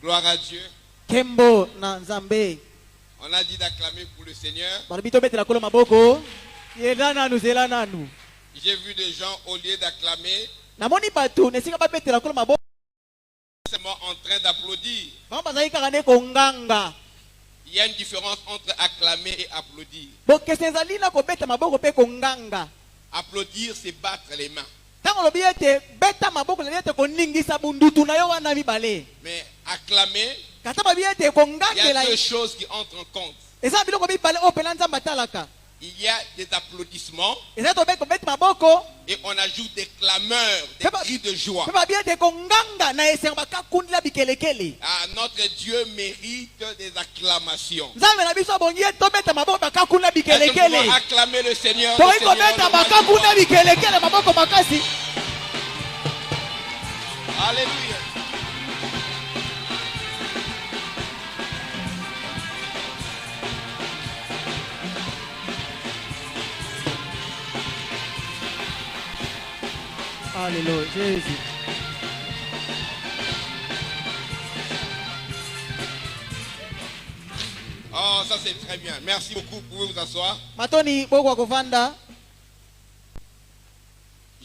Gloire à Dieu. Kembo na Nzambe. On a dit d'acclamer pour le Seigneur. Barbito betela kolo maboko. Yelana nous elana nous. J'ai vu des gens, au lieu d'acclamer, Namoni batu nesika ba betela kolo maboko. seulement en train d'applaudir. Mama bazali kaka ko nganga. Il y a une différence entre acclamer et applaudir. Bo kesenzali na ko beta maboko pe ko nganga. Applaudir, c'est battre les mains. Tango lobi ete beta maboko na ete ko ningisa bundutu na yo wana mibale. Mais acclamer, Kata ba ete ko il y ngangela. a deux choses qui entrent en compte. Eza biloko mibale o pela Nzamba talaka. Il y a des applaudissements Eza to beta beta maboko. et on ajoute des clameurs, des cris de joie. Pe ba ete ko nganga na esenga ka kundila bikelekele. Ah, notre Dieu mérite des acclamations. Nzambe na biso bongi to beta maboko ka kundila Est-ce que nous bikelekele. pouvons acclamer le Seigneur? To Le iko Seigneur, beta le baka magnifique. kundila bikelekele maboko makasi. Alléluia. Alléluia, Jésus. Oh, ça c'est très bien. Merci beaucoup. Vous pouvez vous asseoir. Matoni boko kovanda.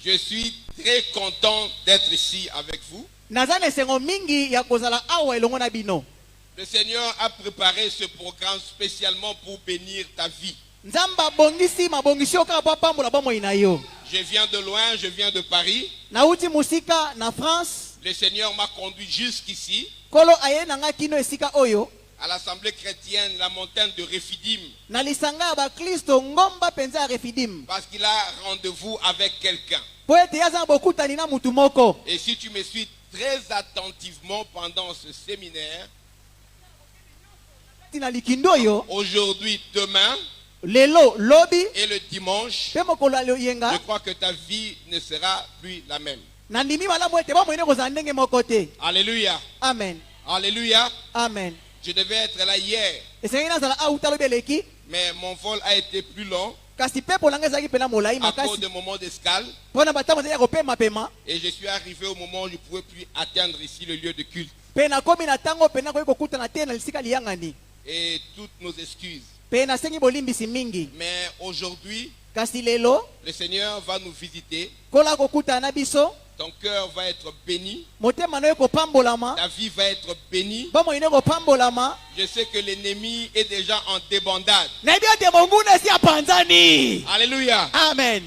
Je suis très content d'être ici avec vous. Nazane sengo mingi ya kozala awa elongo na bino. Le Seigneur a préparé ce programme spécialement pour bénir ta vie. Nzamba bongisi mabongisi oka pa pambola ba moina yo. Je viens de loin, je viens de Paris. Na uti musika na France. Le Seigneur m'a conduit jusqu'ici, Kolo aye nanga kino esika oyo. à l'Assemblée chrétienne, la montagne de Rephidim, Na lisanga ba Kristo ngomba penza ya Refidim. parce qu'il a rendez-vous avec quelqu'un. Po ete yaza bokutani na mutu moko. Et si tu me suis très attentivement pendant ce séminaire, Tina likindo yo. aujourd'hui, demain Lelo lobi. et le dimanche, Pe mokolo alo je yenga. crois que ta vie ne sera plus la même. Na ndimi malamu ete ba moine kozala ndenge moko te. Alléluia. Amen. Alléluia. Amen. Je devais être là hier, Esengi nazala auta lobi eleki. mais mon vol a été plus long Kasi pepo nanga ezalaki pena molai à cause makasi. de moments d'escale. Pona batango ezali ya kopema pema. Et je suis arrivé au moment où je ne pouvais plus atteindre ici le lieu de culte. Pe nakomi na tango pena koki kokutana te na lisika liyangani. Et toutes nos excuses. Pe nasengi bolimbisi mingi. Mais aujourd'hui, Kasi lelo le Seigneur va nous visiter. kola kokutana na biso. Ton cœur va être béni. Motema na yo kopambolama. Ta vie va être bénie. Ba moine kopambolama. Je sais que l'ennemi est déjà en débandade. Na ebia te monguna si apanzani. Alléluia. Amen.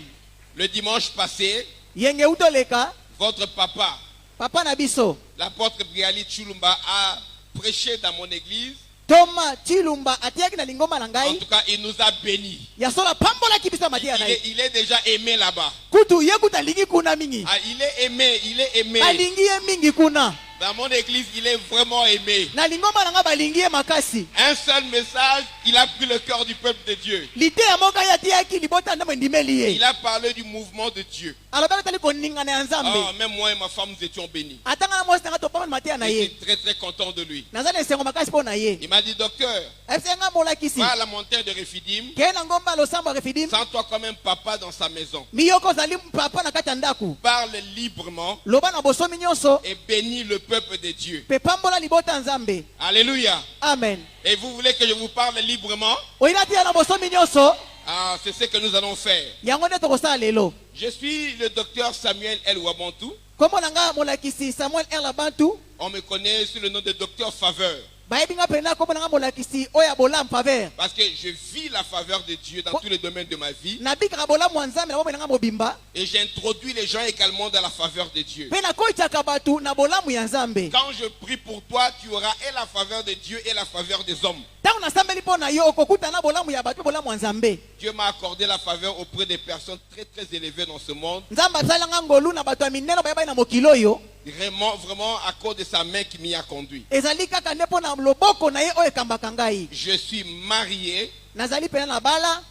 Le dimanche passé, Yenge utoleka. votre papa, Papa na biso. l'apôtre Briali Chulumba, a prêché dans mon église. Toma Chilumba atiaki na lingoma na En ngai. tout cas, il nous a bénis. Ya sola pambola kibisa matia na ye. Il est déjà aimé là-bas. Kutu ye kuta lingi kuna mingi. Ah, il est aimé, il est aimé. Balingi ye mingi kuna. Dans mon église, il est vraiment aimé. Na lingoma na nga balingi ye makasi. Un seul message, il a pris le cœur du peuple de Dieu. Lite ya moka ya tiaki libota ndamo ndimeli ye. Il a parlé du mouvement de Dieu. Alobaka tali koningana ya Nzambe. Ah, même moi et ma femme, nous étions bénis. Atanga na mwasi nanga topama matia na Je ye. suis très très content de lui. Nazana esengo makasi po na ye. Il m'a dit, docteur, Esenga molakisi. va à la montagne de Rephidim, Ke na ngomba lo samba refidim. sens-toi comme un papa dans sa maison. Miyoko zali papa na kati ya ndaku. Parle librement Loba na bosomi nyonso. et bénis le peuple de Dieu. Pe pambola libota Nzambe. Alléluia. Amen. Et vous voulez que je vous parle librement? Oina tia na bosomi nyonso. Ah, c'est ce que nous allons faire. Yango nde tokosala lelo. Je suis le docteur Samuel El Wabantou. Kombo na nga molakisi Samuel R. Labantu. On me connaît sous le nom de docteur Faveur. Bayebi nga pena kombo na nga molakisi oya bolam faveur. Parce que je vis la faveur de Dieu dans tous les domaines de ma vie. Nabikaka bolamu ya Nzambe na bombe na nga mobimba. Et j'introduis les gens également dans la faveur de Dieu. Pe nakoitaka batu na bolamu ya Nzambe. Quand je prie pour toi, tu auras et la faveur de Dieu et la faveur des hommes. Tango nasambeli mpo na yo okokuta na bolamu ya bato pe bolamu ya Nzambe. Dieu m'a accordé la faveur auprès des personnes très très élevées dans ce monde. Nzambe asalanga ngolu na bato ya minene bayebai na mokili oyo. Vraiment, vraiment à cause de sa main qui m'y a conduit. Ezali kaka nde mpo na loboko na ye oyo ekambaka ngai. Je suis marié, Nazali pena na bala.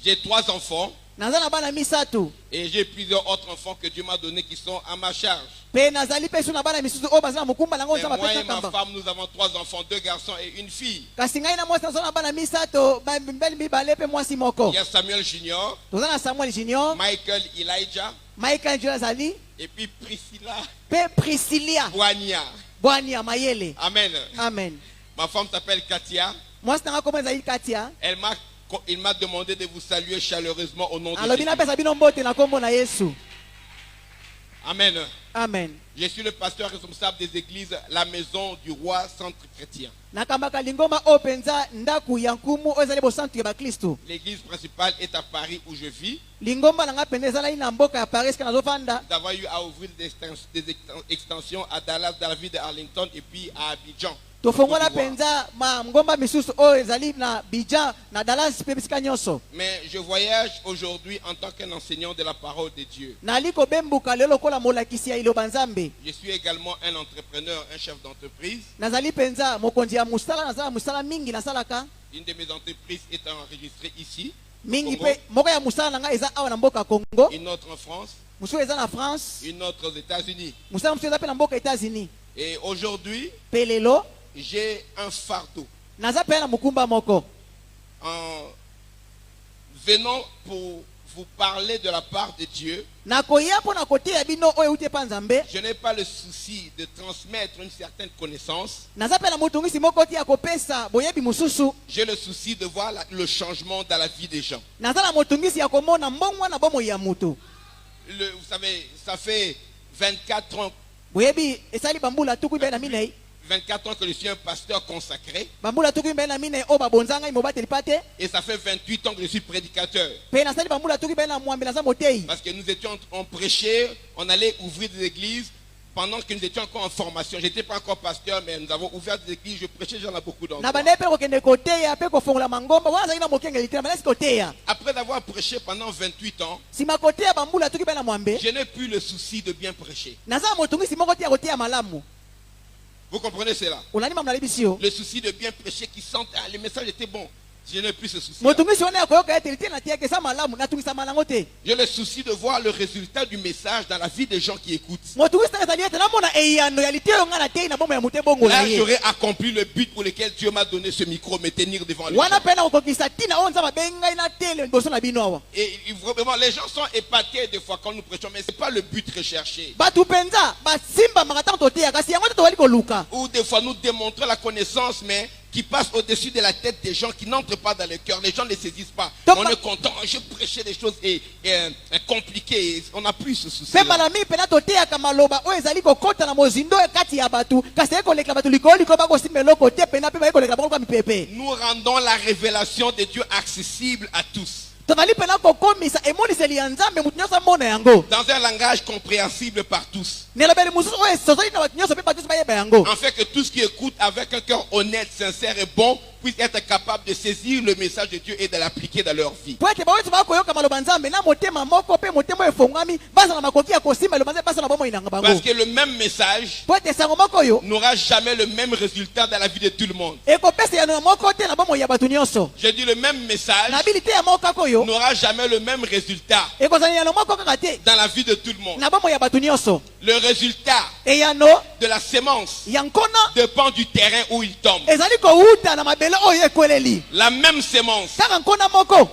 j'ai 3 enfants Naza na bana misato. et j'ai plusieurs autres enfants que Dieu m'a donnés qui sont à ma charge. Pe nazali pe su na bana misusu oyo baza na mokumba nango Mais Nzambe moi apesa et ma kamba. femme, nous avons 3 enfants, 2 garçons et une fille. Kasi ngai na mwasi nazo na bana misato mbeli mibale pe mwasi moko. Il y a Samuel Junior, Toza na Samuel Junior, Michael Elijah Michael Junior azali, et puis Priscilla pe Priscilla. Boigna. bwani ya mayele. Amen. Amen. Ma femme s'appelle Katia. Mwasi nanga kombo ezali Katia. Il m'a demandé de vous saluer chaleureusement au nom de Alobi Jésus. napesa bino mbote na kombo na Yesu. Amen. Amen. Je suis le pasteur responsable des églises La Maison du Roi Centre Chrétien. Nakambaka lingomba openza ndaku ya nkumu ezali bo centre ya bakristo. L'église principale est à Paris où je vis. Lingomba nanga pendeza la ina mboka ya Paris kana zofanda. Nous avons eu à ouvrir des extensions à Dallas, dans la ville de Arlington et puis à Abidjan. Tofongola penza ma ngomba misusu o ezali na Abidjan na Dallas pe bisika nyonso. Mais je voyage aujourd'hui en tant qu'un enseignant de la parole de Dieu. Naliko bembuka lelo kola molakisi ya iloba nzambe. Je suis également un entrepreneur, un chef d'entreprise. Nazali penza mokonzi ya musala nazala musala mingi nasalaka. Une de mes entreprises est enregistrée ici. Mingi Congo. pe moko ya musala nanga eza awa na mboka Congo. Une autre en France. Musu eza na France. Une autre aux États-Unis. Musala musu eza pe na mboka États-Unis. Et aujourd'hui, Pelelo j'ai un fardeau. naza pe na mukumba moko. En venant pour vous parler de la part de Dieu, Nakoya po na kote ya bino oyo ute pa nzambe. je n'ai pas le souci de transmettre une certaine connaissance. Naza pe na mutungisi moko ti ya kopesa boyebi mususu. J'ai le souci de voir le changement dans la vie des gens. Naza na mutungisi ya komona mbongwa na bomo ya mutu. Vous savez, ça fait 24 ans, Boyebi esali bambula tuku be na minei. 24 ans que je suis un pasteur consacré. Bambula tuku be na minei o babonzanga imobate lipate. Et ça fait 28 ans que je suis prédicateur. Pe na sali bambula tuku be na mwambela za motei. Parce que nous étions, on prêchait, on allait ouvrir des églises. Pendant que nous étions encore en formation, je n'étais pas encore pasteur, mais nous avons ouvert des églises, je prêchais, j'en ai beaucoup Na d'endroits. bande pe ko kende kote ya pe ko fongola mangomba wana zali na mokenge litera bana kote ya. Après avoir prêché pendant 28 ans, Sima kote ya bambula tuku be na mwambe. je n'ai plus le souci de bien prêcher. Naza motungisi moko ti ya kote ya malamu. Vous comprenez cela? Ulani mamna libisio. Le souci de bien prêcher qui sent, le message était bon. Je n'ai plus ce souci. Motungisi wana ko yoka ete na tiake sa malamu na tungisa malango te. J'ai le souci de voir le résultat du message dans la vie des gens qui écoutent. Motungisi ta zali ete na mona eyano ya litero nga na te na bomo ya mute bongo na Là, ye. j'aurais accompli le but pour lequel Dieu m'a donné ce micro, me tenir devant les Wana gens. pena kokisa tina onza mabenga ina tele boso na bino awa. Et vraiment, les gens sont épatés des fois quand nous prêchons, mais ce n'est pas le but recherché. Batu penza basimba makata tote ya kasi yango to wali koluka. Ou des fois, nous démontrons la connaissance, mais qui passe au-dessus de la tête des gens, qui n'entrent pas dans le cœur. Les gens ne saisissent pas. Donc, on est content. Je prêchais des choses compliquées. On n'a plus ce souci. Pe malami pena tote ya kamaloba o ezali kokota na mozindo kati ya batu kasi eko lekla batu likoli ko bako simelo kote pena pe ba eko lekla bako mipepe. Nous rendons la révélation de Dieu accessible à tous. Tovali pena kokomisa emoniseli ya nzambe mutu nyoso mona yango. Dans un langage compréhensible par tous. Nelobeli mususu o esozoli na batu nyoso pe batu bayeba yango. En fait que tous qui écoutent avec un cœur honnête, sincère et bon puissent être capables de saisir le message de Dieu et de l'appliquer dans leur vie. Po ete bawetu bakoyoka maloba nzambe na motema moko pe motema efongami baza na makoki ya kosimba lo banze baza na bomo inanga bango. Parce que le même message Po ete sango moko yo n'aura jamais le même résultat dans la vie de tout le monde. ekopesa ya na moko te na bomo ya batu nyonso. Je dis le même message Na bilite ya moko koyo n'aura jamais le même résultat ekozali ya na moko kaka te dans la vie de tout le monde. na bomo ya batu nyonso. Le résultat Eyano de la sémence ya nkona dépend du terrain où il tombe. ezali kouta na mabele oyo ekweleli. La même sémence. Kaka nkona moko.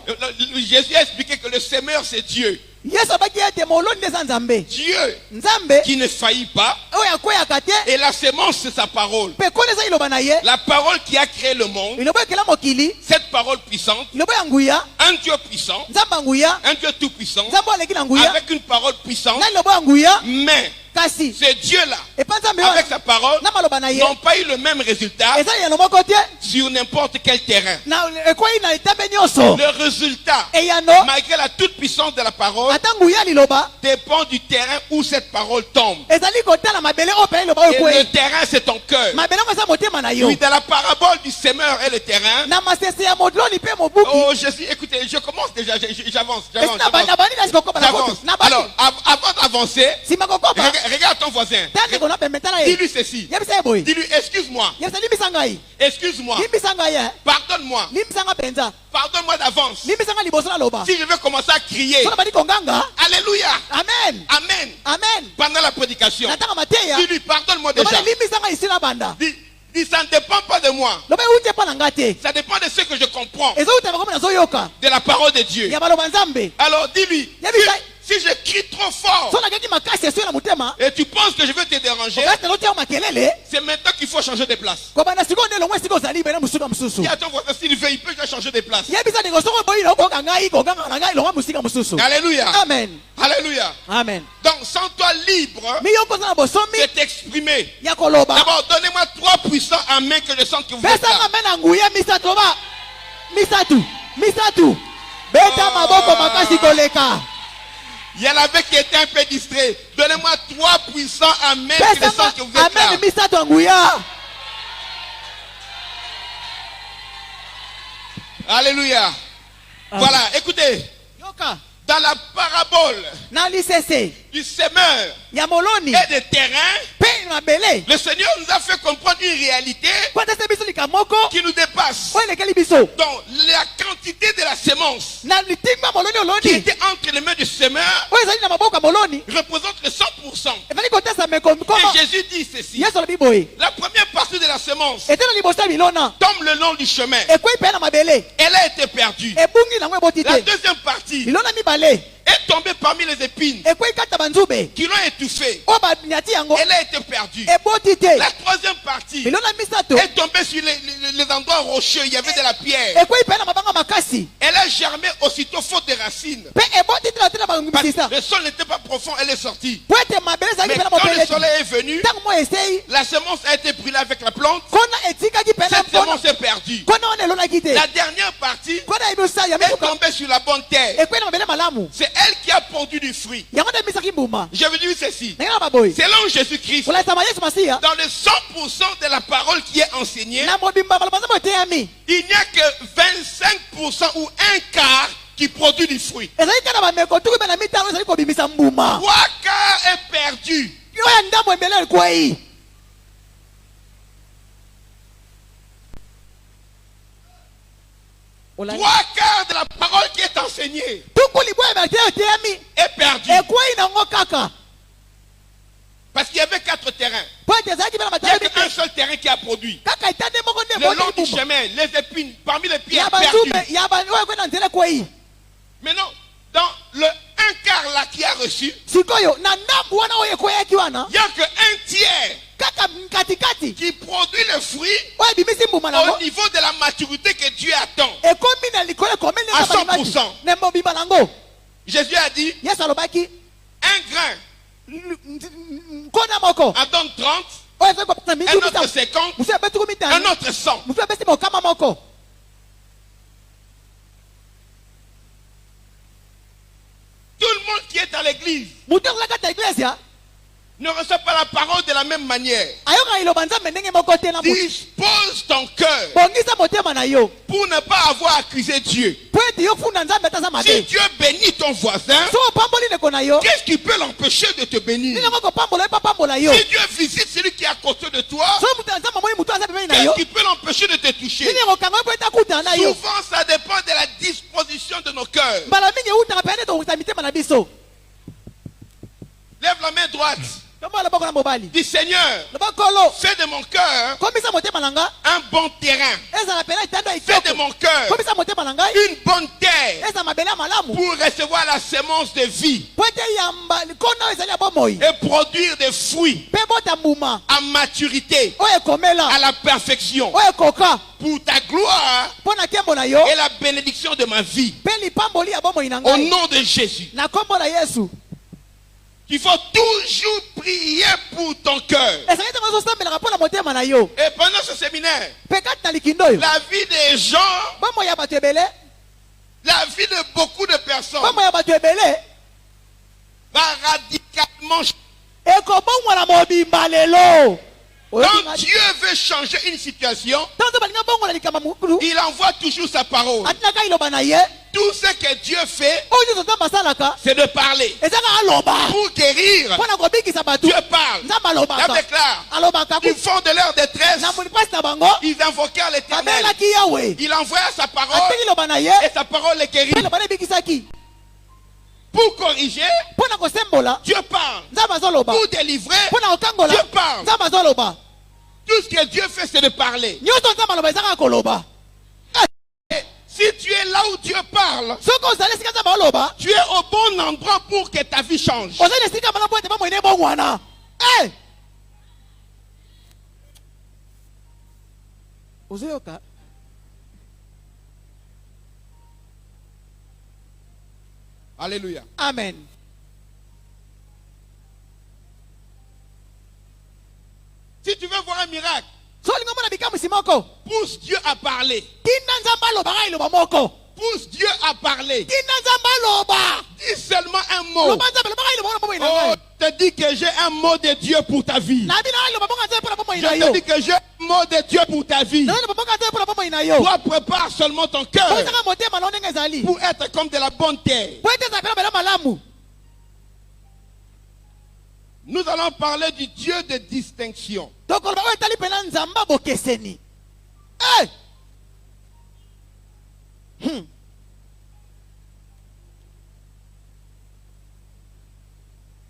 Jésus a expliqué que le semeur c'est Dieu. Yesu abaki ete moloni nde eza nzambe. Dieu Nzambe qui ne faillit pas. oyo akweyaka te. Et la sémence c'est sa parole. Pe kona eza iloba na ye. La parole qui a créé le monde. Iloba ekela mokili. Cette parole puissante. Iloba ya nguya. Un Dieu puissant. Nzambe ya nguya. Un Dieu tout puissant. Nzambe aleki na nguya. Avec une parole puissante. Na iloba ya nguya. Mais Kasi ce Dieu-là, epa nzambe avec sa parole, na maloba na ye. n'ont pas eu le même résultat Ezali ya no moko te. sur n'importe quel terrain. Na ekweyi na etambe nyonso. Le résultat, Eyano malgré la toute puissance de la parole, ata nguya liloba dépend du terrain où cette parole tombe. ezali kotala mabele oyo pena iloba oyo Et ekweyi. le terrain, c'est ton cœur. Mabele ngo eza motema na yo. Oui, dans la parabole du semeur et le terrain. Na masese ya modloni pe mobuki. Oh, Jésus, écoutez, je commence déjà, j'avance. Esi na bani na sikokoba na J'avance. koto. Na bani. Alors, avant d'avancer, Sima kokoba. regarde ton voisin. Tande kona pembe tala ye. Dis-lui ceci. Yebisa ye boy. Dis-lui, excuse-moi. Yebisa limbisa ngai. Excuse-moi. Limbisa ngai ye. Pardonne-moi. Limbisa nga penza. Pardonne-moi d'avance. Limbisa nga liboso na loba. Si je vais commencer à crier, Sona bani konganga. Alléluia, Amen. Amen, Amen. pendant la prédication, Nataka mateya. dis-lui, pardonne-moi Loba déjà. limbisa nga isina banda. Dis, ça ne dépend pas de moi. Loba ute pa na ngate. Ça dépend de ce que je comprends Ezo uta bakoma na zoyoka. de la parole de Dieu. Ya baloba nzambe. Alors dis-lui, Yebisa Si je crie trop fort so nakaki makasi esuye na motema et tu penses que je vais te déranger, okati na lotia makelele c'est maintenant qu'il faut changer de place. kobanda sikoyo nde longwe sikoyo ozali bena mosuka mosusu Dis à ton voisin, s'il veut, il peut déjà changer de place. yebisa ndeko soko boyina okoyoka ngai kokanga na ngai longwa mosika mosusu. Alléluia. Amen. Alléluia. Amen. Donc, sens-toi libre mi yokoza na bosomi de t'exprimer. ya koloba D'abord, donnez-moi 3 puissants amens que je sens que vous êtes pesanga là. me na nguya misatu loba misatu beta maboko makasi koleka Il y en avait qui étaient un peu distraits. Donnez-moi 3 puissants amens que je sens pesanga que vous êtes là. amen misatu ya nguya. Alléluia. Voilà, écoutez. Yoka Dans la parabole na lisese du semeur ya moloni et des terrains, pe mabele le Seigneur nous a fait comprendre une réalité kwatese biso lika moko qui nous dépasse. oyo elekeli biso Donc, la quantité de la sémence na litimba moloni qui oloni était entre les mains du semeur oyo ezali na maboko ya moloni représente le 100%. ezali kotesa mekoma Et Jésus dit ceci. yesu alobi boye La première partie de la sémence ete na liboso ya bilona tombe le long du chemin. ekwei mpe na mabele Elle a été perdue. ebungi nango eboti La te deuxième partie bilona mibale est tombée parmi les épines ekwei kata banzube qui l'ont étouffée. oyo banyati yango Elle a été perdue. eboti te La troisième partie bilona misato est tombée sur les endroits rocheux. Il y avait de la pierre. ekwei mpe na mabanga makasi Elle a germé aussitôt faute de racines. mpe eboti te na te na Parce bamisisa que le sol n'était pas profond, elle est sortie. po ete mabele ezalaki Mais mpe na quand le mopeleti soleil est venu, ntango mo esei la semence a été brûlée avec la plante. kona etikaki mpe na Cette mpona semence est perdue. kona wana elonaki te La dernière partie kona ebisa ya est misuka tombée sur la bonne terre. ekwei na mabele malamu C'est elle qui a pondu du fruit. yango nde emisaki mbuma Je veux dire ceci. ndenge na baboye Selon Jésus-Christ, kolaisama yesu masiya dans le 100% de la parole qui est enseignée, na mobimba maloba nzambe eteyami il n'y a que 25% ou un quart qui produit du fruit. ezali kaka na bameko tuku mpe na mitano ezali kobimisa mbuma 3 quarts est perdu. oyo ya ndambo embele ekwei Olani. 3 quarts de la parole qui est enseignée tuku libwa ya te eteyami est perdue. ekwei nango kaka Parce qu'il y avait 4 terrains. po ete ezalaki mpe na Il n'y a matala qu'un seul terrain qui a produit. kaka etande moko nde Le long eboti du mbuma chemin, les épines, parmi les ya pierres perdues. banzube ya oyo ekwei na nzela ekwei Maintenant, dans le 1 quart là qui a reçu, sikoyo na ndambu wana oyo ekweyaki wana il n'y a que 1 tiers kaka katikati qui produit le fruit oyo ebimisi mbuma nango au niveau de la maturité que Dieu attend. ekomi na likolo ekomeli À 100%. na mobimba nango Jésus a dit, yesu alobaki un grain nkona moko en donne 30, oyo ezali kopesa un mingi autre 50, mosu abeti tuku mitano un autre 100. mosu abeti mokama moko Tout le monde qui est à l'église motu akola kati ya iglesia ne reçoit pas la parole de la même manière. ayoka iloba nzambe ndenge moko te na motu Dispose ton cœur bongisa motema na yo pour ne pas avoir accusé Dieu. po ete yo funda nzambe ata aza Si mabe Dieu bénit ton voisin, so opamboli ndeko na yo qu'est-ce qui peut l'empêcher de te bénir? nini yango kopambola yo papambola yo Si Dieu visite celui qui est à côté de toi, so motu na nzambe amoni motu aza pembeni na yo qu'est-ce qui peut l'empêcher de te toucher? nini yango kanga yo po ete akutana na yo Souvent, ça dépend de la disposition de nos cœurs. mbala mingi eutaka mpe ane tokokisa mitema na biso Lève la main droite. tombola loboko na mobali Dis Seigneur, loba kolo fais de mon cœur komisa motema na nga un bon terrain. ezala pena etando ya Fais de kitoko mon cœur komisa motema na ngai une bonne terre ezala mabele ya malamu pour recevoir la sémence de vie po ete yamba likona oyo ezali ya bomoi et produire des fruits mpe bota mbuma à maturité, oyo ekomela à la perfection, oyo ekoka pour ta gloire mpo na nkembo na yo et la bénédiction de ma vie. mpe lipamboli ya bomoi na Au ngai nom de Jésus. na nkombo na yesu Il faut toujours prier pour ton cœur. ezalaki ntango ozosambelaka mpo na motema na yo Et pendant ce séminaire, mpe kati na likindo oyo la vie des gens, bomoi ya bato ebele la vie de beaucoup de personnes bomoi ya bato ebele va radicalement changer. ekobongwana mobimba lelo Quand Dieu veut changer une situation, ntango balinga bongola likambo mokulu il envoie toujours sa parole. atinaka iloba na ye Tout ce que Dieu fait, oyo nyonso nzambe asalaka c'est de parler. ezaka aloba Pour guérir, mpo na kobikisa bato Dieu parle. nzambe Il alobaka déclare, alobaka du fond de leur détresse, na mpasi na bango ils invoquèrent l'Éternel. babelaki yawe Il envoya sa parole ateki iloba na ye et sa parole les guérit. mpe iloba na ebikisaki Pour corriger, mpo na kosembola Dieu parle. nzambe azoloba Pour délivrer, mpo na kokangola Dieu parle. nzambe azoloba Tout ce que Dieu fait, c'est de parler. nyonso nzambe aloba ezaka koloba Si tu es là où Dieu parle, soko ozali esika nzambe aloba tu es au bon endroit pour que ta vie change. ozali esika malamu po ete bomoi na ebongwana. Ozoyoka? Alléluia. Amen. Si tu veux voir un miracle, So olingi omona bikamwisi moko pousse Dieu à parler. tinda nzambe alobaka iloba moko. Pousse Dieu à parler. Tinda nzambe aloba Dis seulement un mot. loba nzambe lobaka iloba mona bomoi na Oh, ngai. je te dis que j'ai un mot de Dieu pour ta vie. Nabi na iloba bonga nzambe mpona bomoi Je na te yo. dis que j'ai un mot de Dieu pour ta vie. Na iloba bonga nzambe mpona bomoi na yo. Toi, prépare seulement ton cœur Ozaka motema na ndenge ezali. pour être comme de la bonne terre. Po ete ezala pena malamu. Nous allons parler du Dieu de distinction. Tokoloba oyo etali pena nzambe bokeseni.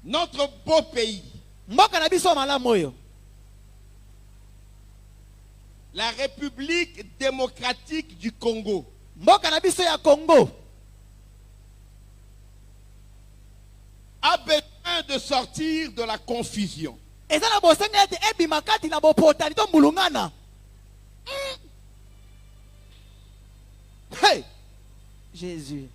Notre beau pays, Mboka na biso malamu oyo. la République démocratique du Congo, Mboka na biso ya Congo a besoin de sortir de la confusion. eza na bosenga ete ebima kati na bopotani to mbulungana. Hey! Jésus.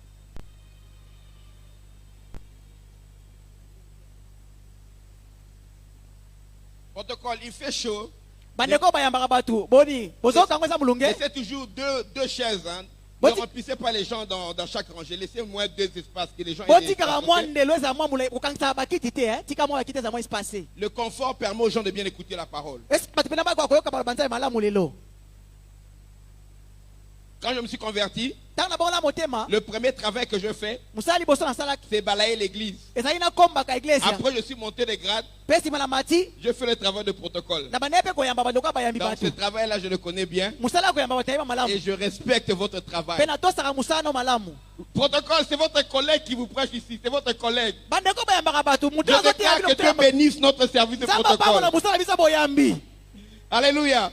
Protocole, il fait chaud. Bandeko bayambaka batu. Boni, bozoka ngo eza mulunge. Laissez toujours deux chaises. Hein. Ne remplissez pas les gens dans chaque rangée. Laissez moins deux espaces que les gens aient des Botika espaces, mwa ok? ndelo eza mwa mulai ukangisa bakiti te tika mwa bakiti eza mwa espace. Le confort permet aux gens de bien écouter la parole. Est-ce que batupenda ba kwa koyoka ba banza malamu lelo? Quand je me suis converti, Tana bona motema, le premier travail que je fais, musali boso na salaki. c'est balayer l'église. Ezali na komba ka iglesia. Après, je suis monté de grade. Pesi mala mati, Je fais le travail de protocole. na banepe ko yamba bandoka bayambi Donc, ce batu. travail-là, je le connais bien. Musala ko yamba bataiba malamu. Et je respecte votre travail. Pena to saka musano malamu. Protocole, c'est votre collègue qui vous prêche ici. C'est votre collègue. Bandeko bayamba batu, Je mutu déclare azotia que Dieu bénisse notre service de Zamba ba na protocole. musala bisa boyambi. Alléluia.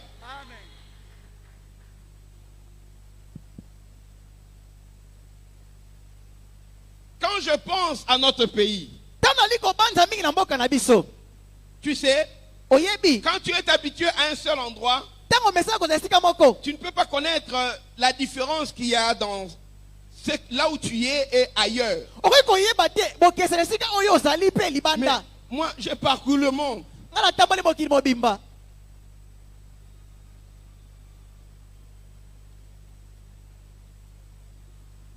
Quand je pense à notre pays, Tana liko banza mingi na mboka na biso. tu sais, Oyebi, quand tu es habitué à un seul endroit, tango mesa ko zesika moko. tu ne peux pas connaître la différence qu'il y a dans là où tu es et ailleurs. Okoki koyeba te bokesana sika oyo ozali pe Mais libanda. moi, j'ai parcouru le monde. Ngana tambali mokili mobimba.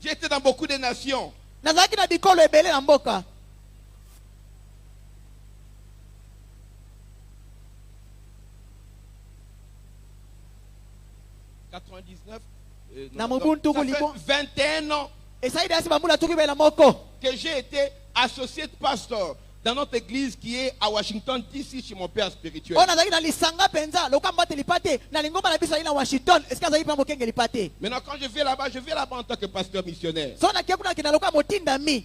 J'ai été dans beaucoup de nations. Nazalaki na bikolo ebele na mboka. Na mobuntu Ça kuliko. fait 21 ans Esaidi asi bambula tuki na moko. que j'ai été associé de pasteur dans notre église qui est à Washington DC chez mon père spirituel. Ona nazalaki na lisanga penza lokamba te lipate na lingomba na biso ali na Washington. Eska azali pa mokenge lipate. Maintenant, quand je vais là-bas en tant que pasteur missionnaire. So na kiekuna kina loka motinda mi.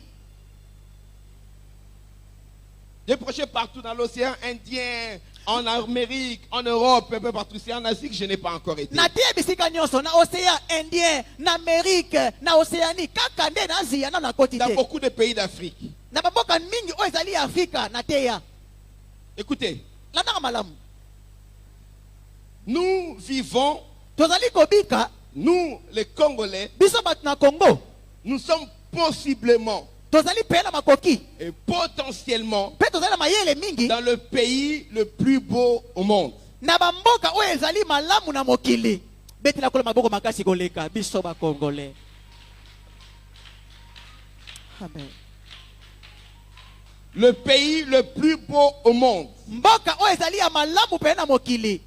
J'ai prêché partout dans l'océan Indien, en Amérique, en Europe, un peu partout. C'est en Asie que je n'ai pas encore été. Na tie bisika nyonso na océan Indien, na Amérique, na Océanie, kaka nde na Asia na koti Dans te. beaucoup de pays d'Afrique. Na bamboka mingi oyo ezali Afrika na teya. Écoutez, Landaka malamu. nous vivons, Tozali kobika nous les Congolais, biso batu na Congo. nous sommes possiblement Tozali pe na makoki. et potentiellement Pe tozali na mayele mingi dans le pays le plus beau au monde. na bamboka oyo ezali malamu na mokili. Betela kola maboko makasi koleka biso ba Congolais. Amen. Le pays le plus beau au monde. Mboka oyo ezali ya malamu pe na mokili.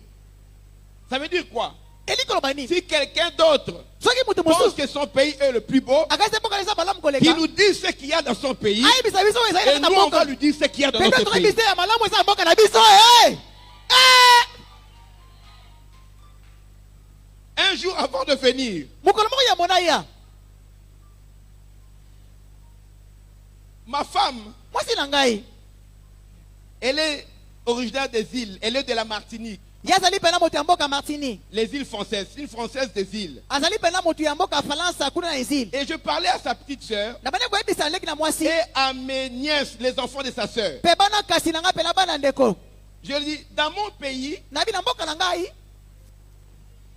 Ça veut dire quoi? Eli koloba nini? Si quelqu'un d'autre Soki mutu pense mosusu que son pays est le plus beau, akasi mboka eza malamu qu'il koleka. nous dise ce qu'il y a dans son pays, Ayebisa biso oyo ezali et na nous on mboka. va lui dire ce qu'il y a dans Pe notre tokoki pays. biso ya malamu eza na mboka na biso. Un jour avant de venir, Mokolo moko ya mona ya. ma femme, Mwasi na ngai elle est originaire des îles. Elle est de la Martinique. yazali pena moto ya mboka Martinique. Les îles françaises. Une française des îles. Azali pena moto ya mboka Falansa kuna na exil. Et je parlais à sa petite sœur Na bana koyebisa leki na mwasi. et à mes nièces, les enfants de sa sœur. Pe bana kasi na nga pela bana ndeko. Je lui dis, dans mon pays, Na bi na mboka na ngai,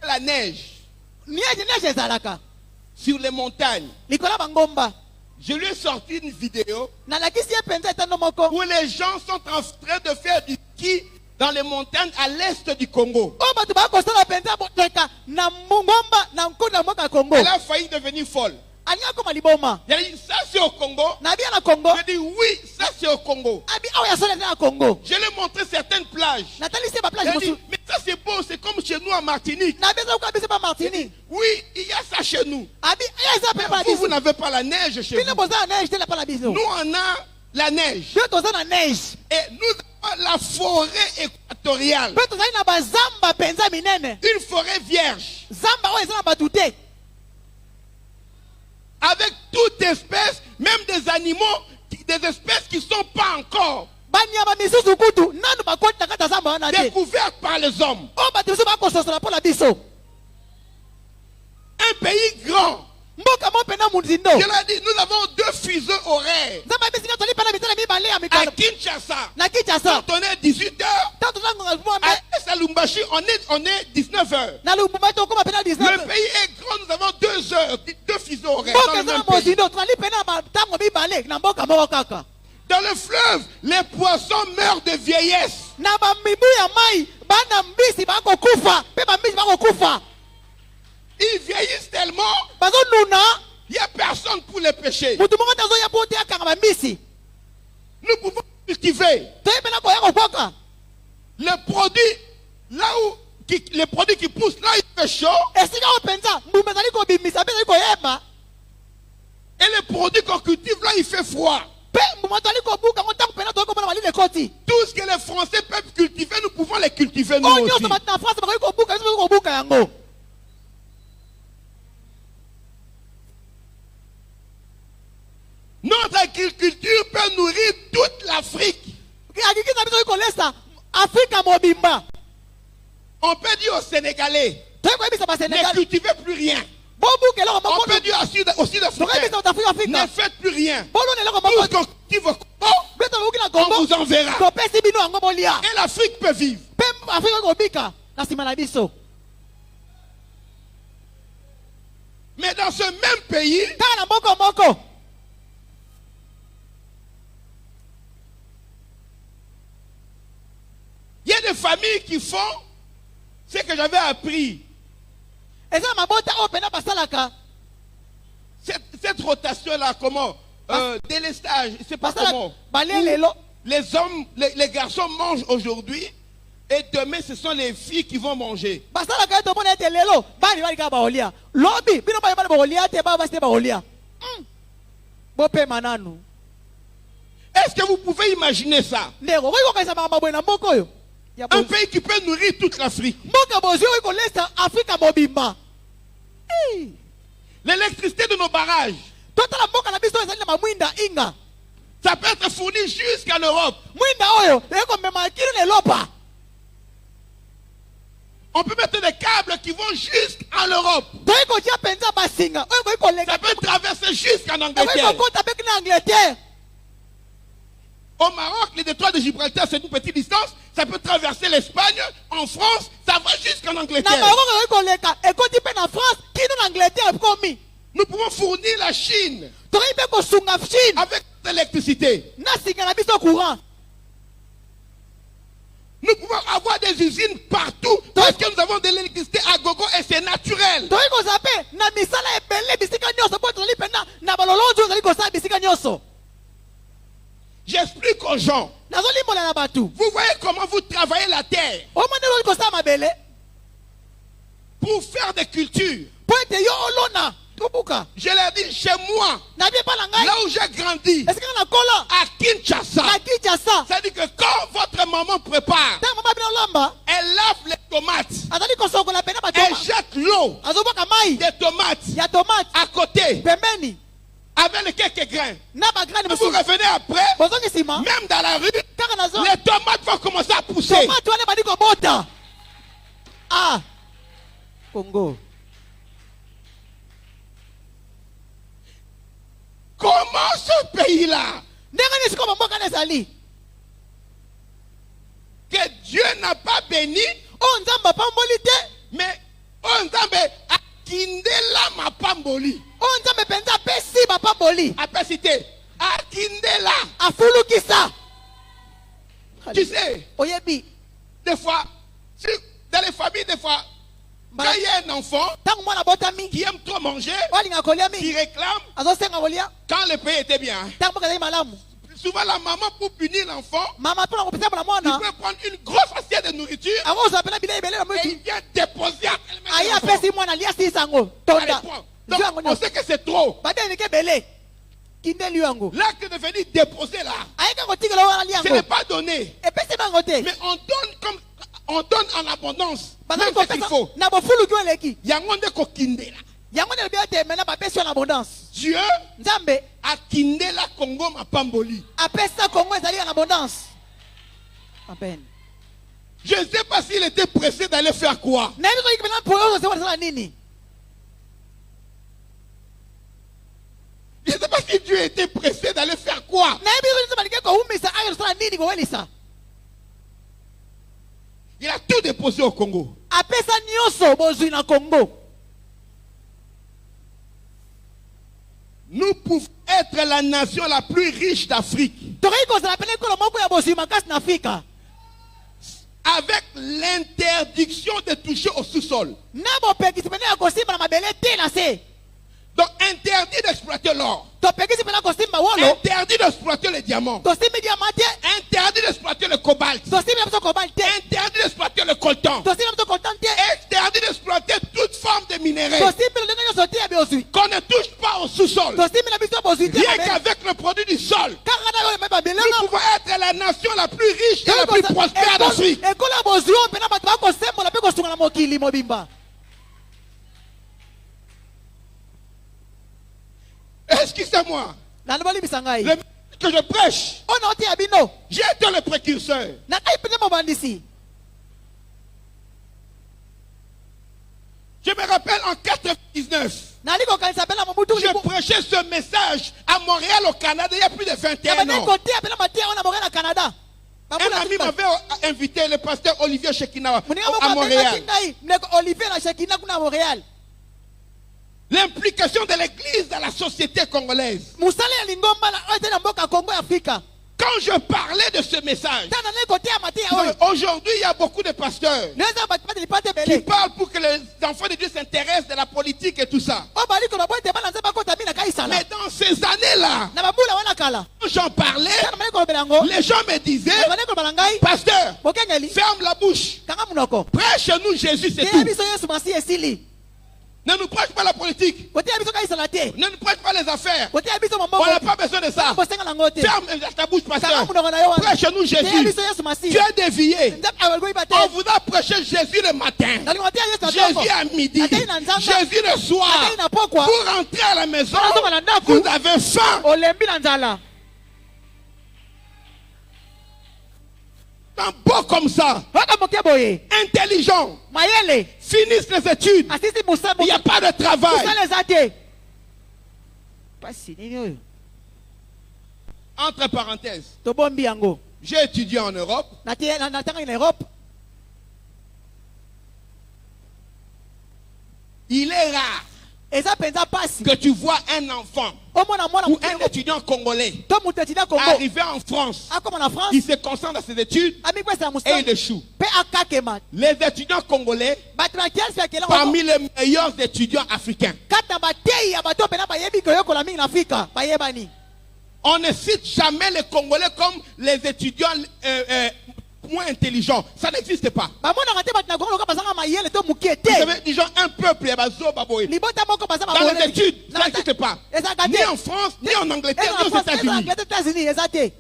la neige neige ezalaka. sur les montagnes. Likola bangomba. Je lui ai sorti une vidéo Na lakisi ye penza etando moko. où les gens sont en train de faire du ski dans les montagnes à l'est du Congo. O batu ba kosala penza boteka na ngomba na nkunda mboka Congo. Elle a failli devenir folle. Anya koma liboma. Elle a dit, ça c'est au Congo. Na bia na Congo. Je dis, oui, ça c'est au Congo. Abi awa ya sola na Congo. Je lui ai montré certaines plages. Natali se ba Elle a plage dit, mosu. mais ça c'est beau, c'est comme chez nous en Martinique. Na bia ka bise ba J'ai dit, Martinique. oui, il y a ça chez nous. Abi ya za pe ba Vous, vous biso. n'avez pas la neige chez Bino vous. boza neige te la pa la biso. Nous, on a la neige. Bio toza na neige. Et nous avons la forêt équatoriale. Bio toza na ba zamba penza minene. Une forêt vierge. Zamba o eza na batute. Avec toute espèce, même des animaux, des espèces qui ne sont pas encore Banyama misusu kutu nanu bakoti na kata zamba wana te. découvertes par les hommes. O batu biso ba kososola po la biso. Un pays grand. Mboka mo pena munzindo. Je l'ai dit, nous avons 2 fuseaux horaires. Zamba bisika toli pena mitala mibale ya À mikano. Kinshasa, Na Kinshasa. quand on est 18h, Tanto zango ngazuma me. à Lumbashi, on est 19h. Na Lubumbashi to koma pena Le 19. pays est grand, nous avons 2 heures, 2 fuseaux horaires dans Mboka le eza même na pays. mozindo toli pena ba tango mibale na mboka moko kaka. Dans le fleuve, les poissons meurent de vieillesse. Na ba mibu ya mai bana mbisi ba kokufa. Pe ba mbisi ba kokufa. Ils vieillissent tellement, Bazo nuna. il n'y a personne pour les pêcher. Mutu moko tazo ya pote ya kanga ba mbisi. Nous pouvons cultiver Toi pena ko ya kokoka. les produits là où les produits qui poussent là il fait chaud Esika o penza mbumba zali ko bimisa pe zali ko yeba. et les produits qu'on cultive là il fait froid. Pe mbumba zali ko buka ngo tango pena to ko bana wali le koti. Tout ce que les Français peuvent cultiver, nous pouvons les cultiver nous O aussi. nyoso matna France ba ko buka biso ko buka yango. Notre agriculture peut nourrir toute l'Afrique. Akiki na biso ko lesa Afrika mobimba. On peut dire aux Sénégalais, To ko bisa ba ne Sénégal. cultivez plus rien. Bo buka lo On moko. peut dire aux To ko Sud-Africains, bisa Afrika ne Afrika. faites plus rien. Bo lo ne lo ko Tout ce moko. qu'on cultive au Congo, Beto ko kina on Congo. vous enverra. Ko pesi bino yango bolia. Et l'Afrique peut vivre. Pe Afrika ko bika. Na sima na biso. Mais dans ce même pays, Kana moko moko. il y a des familles qui font ce que j'avais appris. Eza mabota o pena basalaka. Cette rotation-là, comment délestage, c'est pas Basala comment. balelelo. Les hommes, les garçons mangent aujourd'hui et demain ce sont les filles qui vont manger. Basalaka to mona ete lelo. Bani bali ka baolia. Lobi bino bali bali baolia te ba baste baolia. Bo pe mananu. Est-ce que vous pouvez imaginer ça? Ndeko ko ko kasa mama bwena mboko yo. Ya Un bo. pays qui peut nourrir toute l'Afrique. Mboka bozi ko lesa Afrika mobimba. L'électricité de nos barrages, Tota la mboka na biso ezali na mamwinda inga. ça peut être fourni jusqu'à l'Europe. Mwinda oyo eko mema kiri ne lopa. On peut mettre des câbles qui vont jusqu'en Europe. To eko tia penza basinga. Oyo ko lega. Ça peut traverser jusqu'en Oyo Angleterre. ko kota bek na Angleterre. Au Maroc, les détroits de Gibraltar, c'est une petite distance. Ça peut traverser l'Espagne. En France, ça va jusqu'en Na Angleterre. Maroc ko lega. Eko ti pe na France, kino na Angleterre komi. Nous pouvons fournir la Chine To ibe ko sunga Chine. avec l'électricité. Na singa na biso courant. Nous pouvons avoir des usines partout parce que nous avons de l'électricité à gogo et c'est naturel. To iko zape na misala ebele bisika nyoso po to lipena na balolonjo zali ko sa bisika nyoso. J'explique aux gens. Nazo limbola na batu. Vous voyez comment vous travaillez la terre O mone lo ko sa mabele. pour faire des cultures. Po ete yo olona. Tobuka. Je l'ai dit chez moi, Na bie pa na ngai. là où j'ai grandi, Est-ce que na kola? à Kinshasa. Na Kinshasa. C'est-à-dire que quand votre maman prépare, Ta mama bino lamba. elle lave les tomates, Azali ko sokola pena ba elle toma. jette l'eau Azoboka mai. des tomates Ya tomate. à côté. Pembeni. avec les quelques grains. na bagrani Vous mosusu revenez après, bozongi nsima même dans la rue, kaka nazo les tomates vont commencer à pousser. tomate wana bandi kobota ah Congo Comment ce pays-là, ndenge nini sikoyo bamboka na ezali que Dieu n'a pas béni, oyo nzambe apamboli te mais on Nzambe akindela mapamboli. oyo nzambe mpenza apesi bapamboli Après cité, akindela. afulukisa Tu sais, oyebi des fois, dans les familles, des fois, quand il y a un enfant ntango mwana abotami qui aime trop manger, oyo alinga kolia qui mingi réclame, azosenga kolia quand le pays était bien, ntango mboka ezali malamu souvent la maman, pour punir l'enfant, mama mpona kopesa mwana il mwana peut prendre une grosse assiette de nourriture akozwa mpena bilei ebele na et moitu il vient déposer à aye l'enfant. apesi mwana alia silisa yango Allez, tonda prends. zwi yango Donc, on sait que c'est trop. badelike ebele kindeli yango L'acte de venir déposer là, ayeka kotikela wana ali ce yango n'est pas donné. epesi bango te Mais on donne en abondance. bazali Même ce qu'il kopesa faut. na bofuluki oyo eleki Yango nde kokindela. yango nde elobi ete mena bapesi yo na abondance Dieu nzambe akindela Congo mapamboli. apesa kongo ezali en abondance amen Je ne sais pas s'il était pressé d'aller faire quoi. nayebi soki mena po oyo osema ezala nini Je ne sais pas si Dieu était pressé d'aller faire quoi. nayebi soki nzambe alingi kowumisa ayo tosala nini kowelisa Il a tout déposé au Congo. apesa nyonso bozwi na kongo Nous pouvons être la nation la plus riche d'Afrique tokoki kozala pene ekolo moko ya bozwi makasi na afrika avec l'interdiction de toucher au sous-sol. na bopekisi pene ya kosimba na mabele te na se Donc interdit d'exploiter l'or. topekisi pene ya kosimba wolo Interdit d'exploiter les diamants. tosimbi diama te Interdit d'exploiter le cobalt. tosimbi na biso kobali te Interdit d'exploiter le coltan. tosimbi na biso coltan te Interdit d'exploiter toute forme de minerai. tosimbi na ndenge nyonso te ya bozwi Qu'on ne touche pas au sous-sol. tosimbi na biso bozwi te Rien mabe qu'avec le produit du sol, kaka na oyo meba nous belenga pouvons être la nation la plus riche et la plus prospère d'Afrique. ekolo ya bozwi oyo mpena bato bakosembola mpe kosunga na mokili mobimba Excusez-moi, nani bolimbisa ngai le message que je prêche, oyo na oteya bino j'ai été le précurseur. nakai pene mobandisi Je me rappelle en 99, nali kokanisa pena mobutu j'ai prêché ce message à Montréal au Canada il y a plus de 21 nabandeki ans. koteya pena mateya oyo na moke na canada Un ami m'avait invité, le pasteur Olivier Shekina, moninga à moko abengaki Montréal. ngai ndeko olivier na shekina kuna montréal L'implication de l'église dans la société congolaise. mosala ya lingomba na oyo ete na mboka kongo ya afrika Quand je parlais de ce message, ntango nali koteya mateya oyo aujourd'hui il y a beaucoup de pasteurs neza bato bateli te qui ebele parlent pour que les enfants de Dieu s'intéressent de la politique et tout ça. oyo bali koloba bo ete bana nzambe akota bino kaisala Mais dans ces années-là, na bambula wana kala quand j'en parlais, ntango bali kolobela yango les gens me disaient, bali koloba na ngai pasteur, bokengeli ferme la bouche. kanga munoko Prêche-nous Jésus, c'est teya tout. biso yesu masi esili Ne nous prêche pas la politique. koteya biso kaisala te Ne nous prêche pas les affaires. koteya biso On mamboko n'a pas besoin de ça. bosenga nango te Ferme ta bouche, kanga pasteur. munoko na yo wana Prêche-nous teya Jésus. biso yesu masi Tu es dévié. nzambe awegoyiba te On vous a prêché Jésus le matin, nalingo teya yesu na toko Jésus à midi, Atei na nzamba. Jésus le soir. Atei na pokwa Pour rentrer à la maison, Wana na ndaku. vous avez faim. olembi na nzala Un beau comme ça, oka moke boye intelligent, mayele finissent les études. asisi Il n'y a pas de travail. mosala eza te pasi nini oyo Entre parenthèses, tobombi yango j'ai étudié en Europe. natangaki na europe Il est rare eza mpenza pasi que tu vois un enfant omona mwana ou un étudiant congolais to moto etina kongo arriver en France. akoma na france Il se concentre dans ses études amikwesa na et il mosala échoue. mpe akakema Les étudiants congolais, bato na kiasi ya kelango parmi les meilleurs étudiants africains. kati na bateyi ya bato mpena bayebi koyokola mingi na afrika bayebani On ne cite jamais les Congolais comme les étudiants moins intelligents. Ça n'existe pas. bamonaka te bato na kongo loka bazanga mayele to mokie Vous te savez, disons un peuple, libota moko baza dans les études, ça n'existe pas. ezaka Ni te en France, ni en Angleterre, eza ni na aux france eza na États-Unis. États-Unis eza te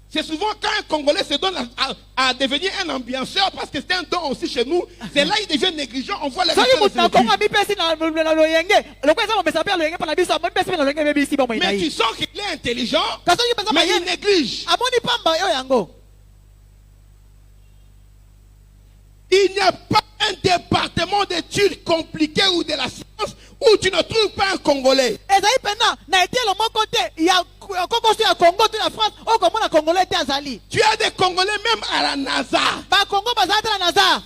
C'est souvent quand un Congolais se donne à devenir un ambianceur, parce que c'est un don aussi chez nous, c'est là il devient négligent, on voit les soki résultats mutu de na ses kongo études. amipesi na loyenge lokwa eza mopesa mpe loyenge mpona biso amopesi mpe na loyenge mpe bisi bomoi na Mais tu ye sens qu'il est intelligent, kasi soki mpenza mais il mayele néglige. amoni pamba oyo yango Il n'y a pas un département d'études compliqué ou de la science où tu ne trouves pas un Congolais. ezali mpena na etelo moko te ya kokoso ya congo to ya france oyo komona congolais te azali Tu as des Congolais même à la NASA. bakongo bazala te na naza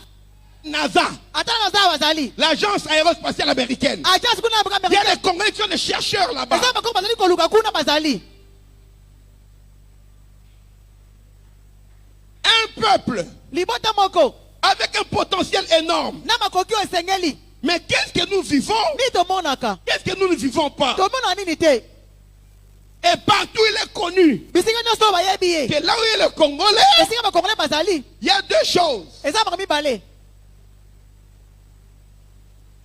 NASA, ata na naza bazali l'agence aérospatiale américaine. agence kuna ya Il y a américain des Congolais qui sont des chercheurs là-bas. eza bakongo bazali koluka kuna bazali Un peuple libota moko avec un potentiel énorme. na makoki oyo esengeli Mais qu'est-ce que nous vivons? nini tomonaka Qu'est-ce que nous ne vivons pas? tomona nini te Et partout il est connu bisika nyonso oyo bayebi ye que là où il est le Congolais, esika bakongolais bazali il y a deux choses. eza maka mibale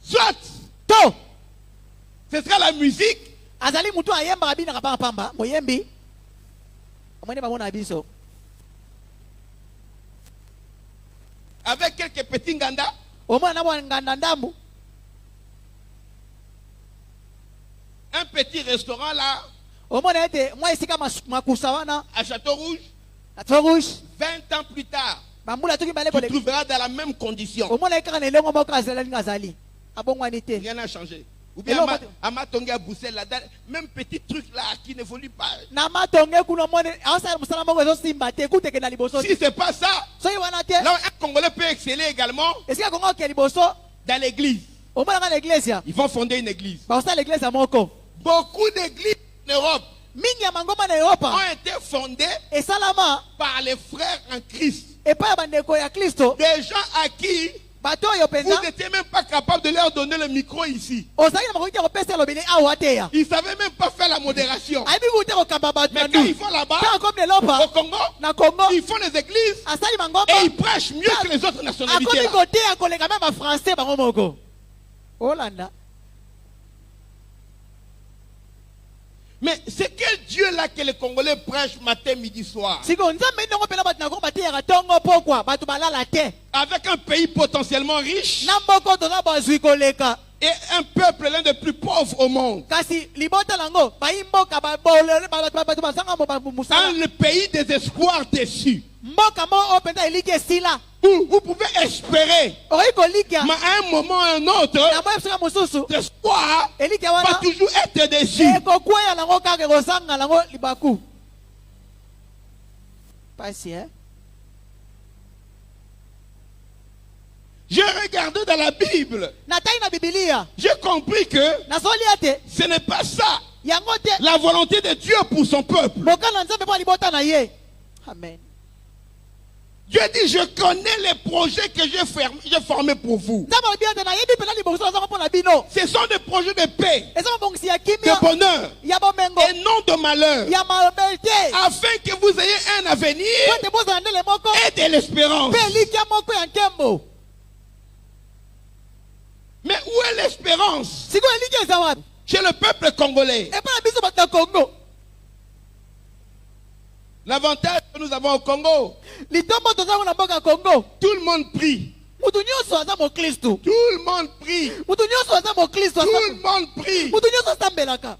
Soit to ce sera la musique, azali mutu ayembaka binaka pambapamba moyembi omwene bamona biso avec quelques petits nganda, omwana na bwa nganda ndambu un petit restaurant là omona ete mwa esika makusa wana à Château Rouge. na to rouge 20 ans plus tard, bambula toki bale tu koleka trouveras dans la même condition. omona ye kaka na elongo moko azali nga azali abongwani te Rien n'a changé. Ou bien Hello, Amatonga à Boussel, là, même petit truc là qui n'évolue pas. na matonge kuna omone aosala mosala moko ezosimba te ekuteke na liboso Si c'est pas ça, soki wana te là où un Congolais peut exceller également esika kongo oke liboso dans l'église. omonanga na eglesia Ils vont fonder une église. bakosala eglesia moko Beaucoup d'églises en Europe mingi ya mangoma na eropa ont été fondées esalama par les frères en Christ. epai ya bandeko ya kristo Des gens à qui bato oyo vous mpenza n'étiez même pas capable de leur donner le micro ici. ozalaki na makoki ya kopesa elobeli awa te ya Ils ne savaient même pas faire la modération. ayebi kuta kokamba bato Mais na quand ndu ils vont là-bas, ntango komi lelopa au Congo, na kongo ils font les églises asali mangoma et ils prêchent mieux que les autres nationalités. akomi là. koteya koleka me bafrançais bango moko olanda Mais c'est quel Dieu là que les Congolais prêchent matin, midi, soir? siko nzambe ndongo mpena bato na kongo bateyaka ntongo pokwa bato balala te Avec un pays potentiellement riche na mboko toza bazwi koleka et un peuple l'un des plus pauvres au monde. kasi libota nango bayi mboka babolele bato bazanga mosala Dans le pays des espoirs déçus. mboka mo oyo mpenza eliki esila Où vous pouvez espérer, okoki kolikia mais à un moment ou à un autre, na moya esika mosusu l'espoir elikia va wana toujours être déçu. ekokweya nango kaka ekozanga nango libaku pasi J'ai regardé dans la Bible. natai na bibilia J'ai compris que nasoli ete ce n'est pas ça yango te la volonté de Dieu pour son peuple. mokano ya nzambe mpo libota na ye amen Dieu dit, je connais les projets que j'ai formés pour vous. nzambe alobi ete nayebi mpena liboso nazango mpo na bino Ce sont des projets de paix, eza mabongisi ya de kimia bonheur ya bomengo et non de malheur, ya mabe te afin que vous ayez un avenir po ete bozala ndele moko et de l'espérance. mpe elikia moko ya nkembo Mais où est l'espérance sikoyo elikia eza wapi chez le peuple congolais? epai na biso bato ya kongo L'avantage que nous avons au Congo, litombo tozango na mboka ya kongo tout le monde prie. mutu nyonso aza moklistu Tout le monde prie. mutu nyonso aza moklistu Tout le monde prie. mutu nyonso asambelaka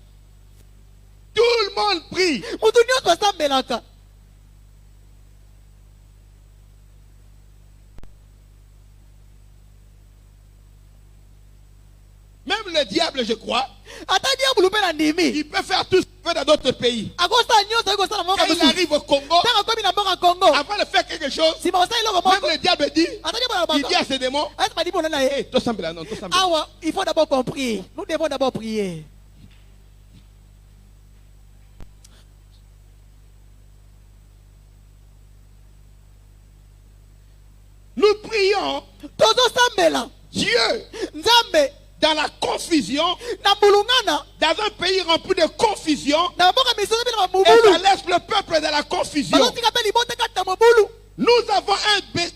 Tout le monde prie. mutu nyonso asambelaka Même le diable, je crois, ata diabulu mpe na ndimi il peut faire tout ce qu'il veut dans d'autres pays. akosala nyonso oyi kosala mboka Quand il mosusu arrive au Congo, ntango akomi na mboka kongo avant de faire quelque chose, nsima kosala eloko même moko le diable dit, ata diabulu il dit alobaka à ses démons, ayesi madimona na ye hey, toi semble là, non, toi semble là. awa il faut d'abord compris nous devons d'abord prier Nous prions tozosambela Dieu nzambe dans la confusion, na mbulungana dans un pays rempli de confusion, na mboka misusu mpe na et mabubulu ça laisse le peuple dans la confusion. bazotika mpe libota kati na mobulu Nous avons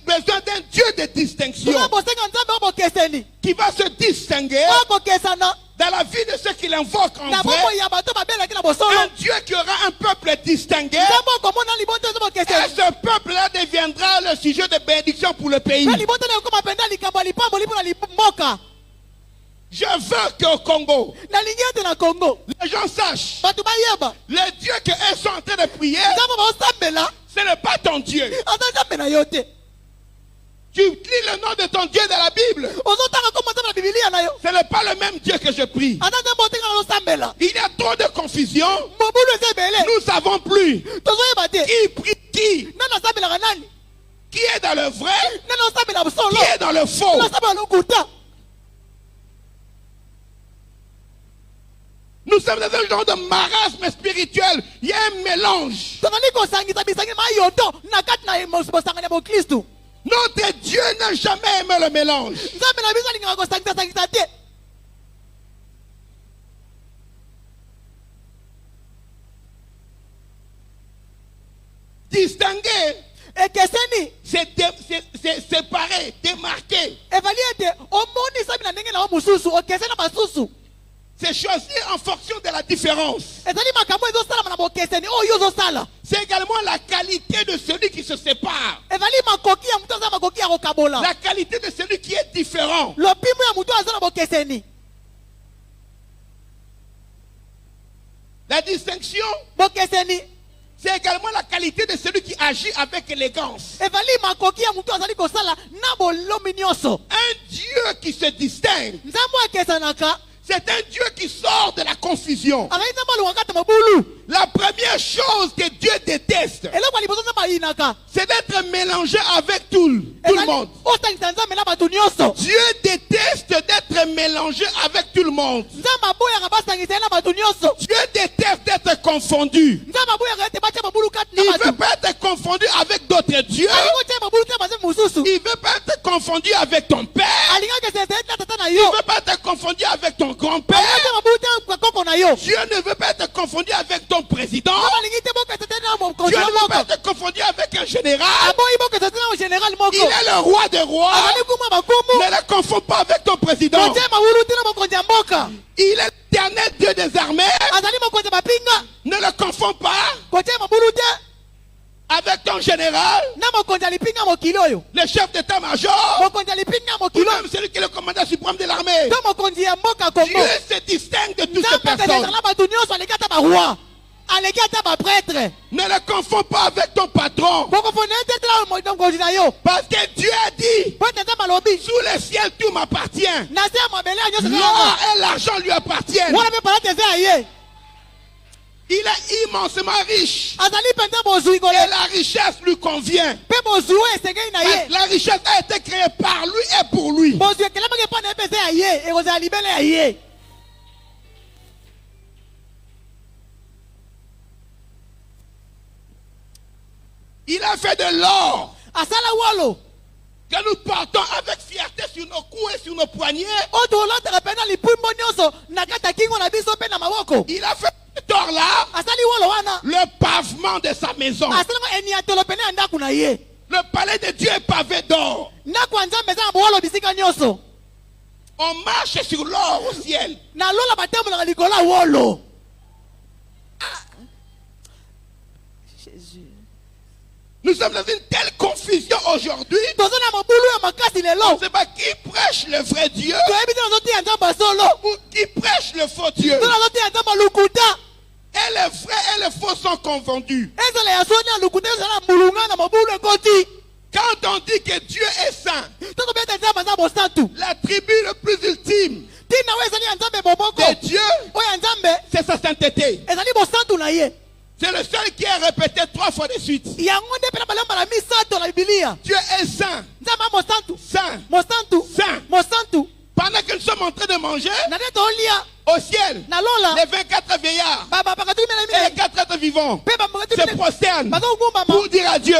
besoin d'un Dieu de distinction toza bosenga nzambe oyo bokeseni qui va se distinguer oyo bokesana dans la vie de ceux qui l'invoquent en na vrai. bomoi ya bato babelaki na bosolo Un Dieu qui aura un peuple distingué nzambe okomona libota ozo sujet de bénédiction pour le pays. Pe libota na yokoma penda likambo ya lipambo lipo na mboka. Je veux qu'au Congo, Nalingi ete na Congo les gens sachent, bato bayeba le Dieu qu'ils sont en train de prier, nzambe baosambela ce n'est pas ton Dieu. aza nzambe na yo te. Tu lis le nom de ton Dieu dans la Bible. Ozotanga koma nzambe na bibilia na yo Ce n'est pas le même Dieu que je prie. aza nzambe otenga na osambela. Il y a trop de confusion. Mobulu eza ebele Nous ne savons plus tozoyeba te qui prie qui, nani asambelaka nani, qui est dans le vrai, nani osambela bosolo, qui est dans le faux. nani osambela lokuta. Nous sommes dans un genre de marasme spirituel. Il y a un mélange. tozali kosangisa bisangi mayoto na kati na bosangani ya bokristu. Notre Dieu n'a jamais aimé le mélange. nzambe na biso alingaka kosangisa te. Distinguer, ekeseni c'est séparer, démarquer. evali ete omoni nzambe na ndenge na yo mosusu okese na basusu. C'est choisir en fonction de la différence. ezali makambo ezosalama na bokeseni oyo ozosala. C'est également la qualité de celui qui se sépare. ezali makoki ya moto aza makoki ya kokabola. La qualité de celui qui est différent. lopimo ya moto aza na bokeseni. La distinction, bokeseni c'est également la qualité de celui qui agit avec élégance. evali makoki ya moto azali kosala na bolomi nyonso. Un Dieu qui se distingue, nzambe akesanaka c'est un Dieu qui sort de la confusion. azali nzambe alukaka kati mobulu. La première chose que Dieu déteste, eloko ya liboso nzambe ayinaka c'est d'être mélangé avec tout le monde. osangisa nzambe na bato nyonso. Dieu déteste d'être mélangé avec tout le monde. nzambe aboyaka basangisa ye na bato nyonso. Dieu déteste d'être confondu. nzambe aboyaka ete batya mobulu kati Il na ne veut bato. pas être confondu avec d'autres dieux. alingi otya mobulu te baze mosusu. Il ne veut pas être confondu avec ton père. alingaki eseseli na tata na Il yo. ne veut pas être confondu avec ton grand-père. alingaki otya mobulu te koko na yo. Dieu ne veut pas être confondu avec ton président. nzambe alingi te boka eseseli na mokonzi Dieu na ne veut pas moko. être confondu avec un général. aboyi boka eseseli na général moko. Il est le roi des rois. azali kumu ya bakumu. Ne le confonds pas avec ton président. kotya mawulu te na mokonzi ya mboka. Il est l'éternel Dieu des armées. azali mokonzi ya bapinga. Ne le confonds pas kotya mabulu te avec ton général, na mokonzi ya lipinga mokili oyo. le chef d'état-major, mokonzi ya lipinga ou mokili même celui qui est le commandant suprême de l'armée. to mokonzi ya mboka Congo. Dieu se distingue de toutes ces nzambe personnes. akesaka na bato nyonso aleki ata baroi aleki ata baprêtre. Ne le confonds pas avec ton patron. bokofona ete tela mokonzi na yo. Parce que Dieu a dit, po ete nzambe alobi sous le ciel tout m'appartient. na se ya mabele ya nyonso L'or et l'argent lui appartiennent. wana mpe palate eza ya ye. Il est immensement riche. azali mpenza bozwi Et kole la richesse lui convient. mpe bozwi oyo esengeli na Parce ye. que la richesse a été créée par lui et pour lui. bozwi ekelemaki mpo na ye mpe eza ya ye ekozala libele ya ye. Il a fait de l'or asala wolo que nous portons avec fierté sur nos coups et sur nos poignets. oyo tolotaka mpe na lipumbo nyonso na kati ya kingo na biso mpe na maboko. Il a fait cet or-là asali wolo wana le pavement de sa maison. asalango eniatelo pene ya ndako na ye. Le palais de Dieu est pavé d'or. ndako ya nzambe eza na bowolo bisika nyonso. On marche sur l'or au ciel. na lola batambolaka likolo ya wolo. Nous sommes dans une telle confusion aujourd'hui. toza na mobulu ya makasi On lelo. ne sait pas qui prêche le vrai Dieu toyebi te nazotia nzambe solo ou qui prêche le faux Dieu. to nazotia nzambe lukuta. Et les vrais et les faux sont confondus. ezala ya soni ya lukuta ezala na mbulunga na mobulu ekoti. Quand on dit que Dieu est saint, tokobi ete nzambe aza mosantu. la tribu le plus ultime ntina oyo ezali ya nzambe bomoko de Dieu, oyo ya nzambe c'est sa sainteté. ezali mosantu na ye. C'est le seul qui est répété 3 fois de suite. yango nde mpe na balambala misato na bibilia. Dieu est saint, nzambe a mosantu saint, mosantu saint. mosantu. Pendant que nous sommes en train de manger, na nde tolia au ciel, na lola les 24 vieillards bakatumi et mele les 4 êtres vivants mpe se prosternent bazogumbama pour dire à Dieu,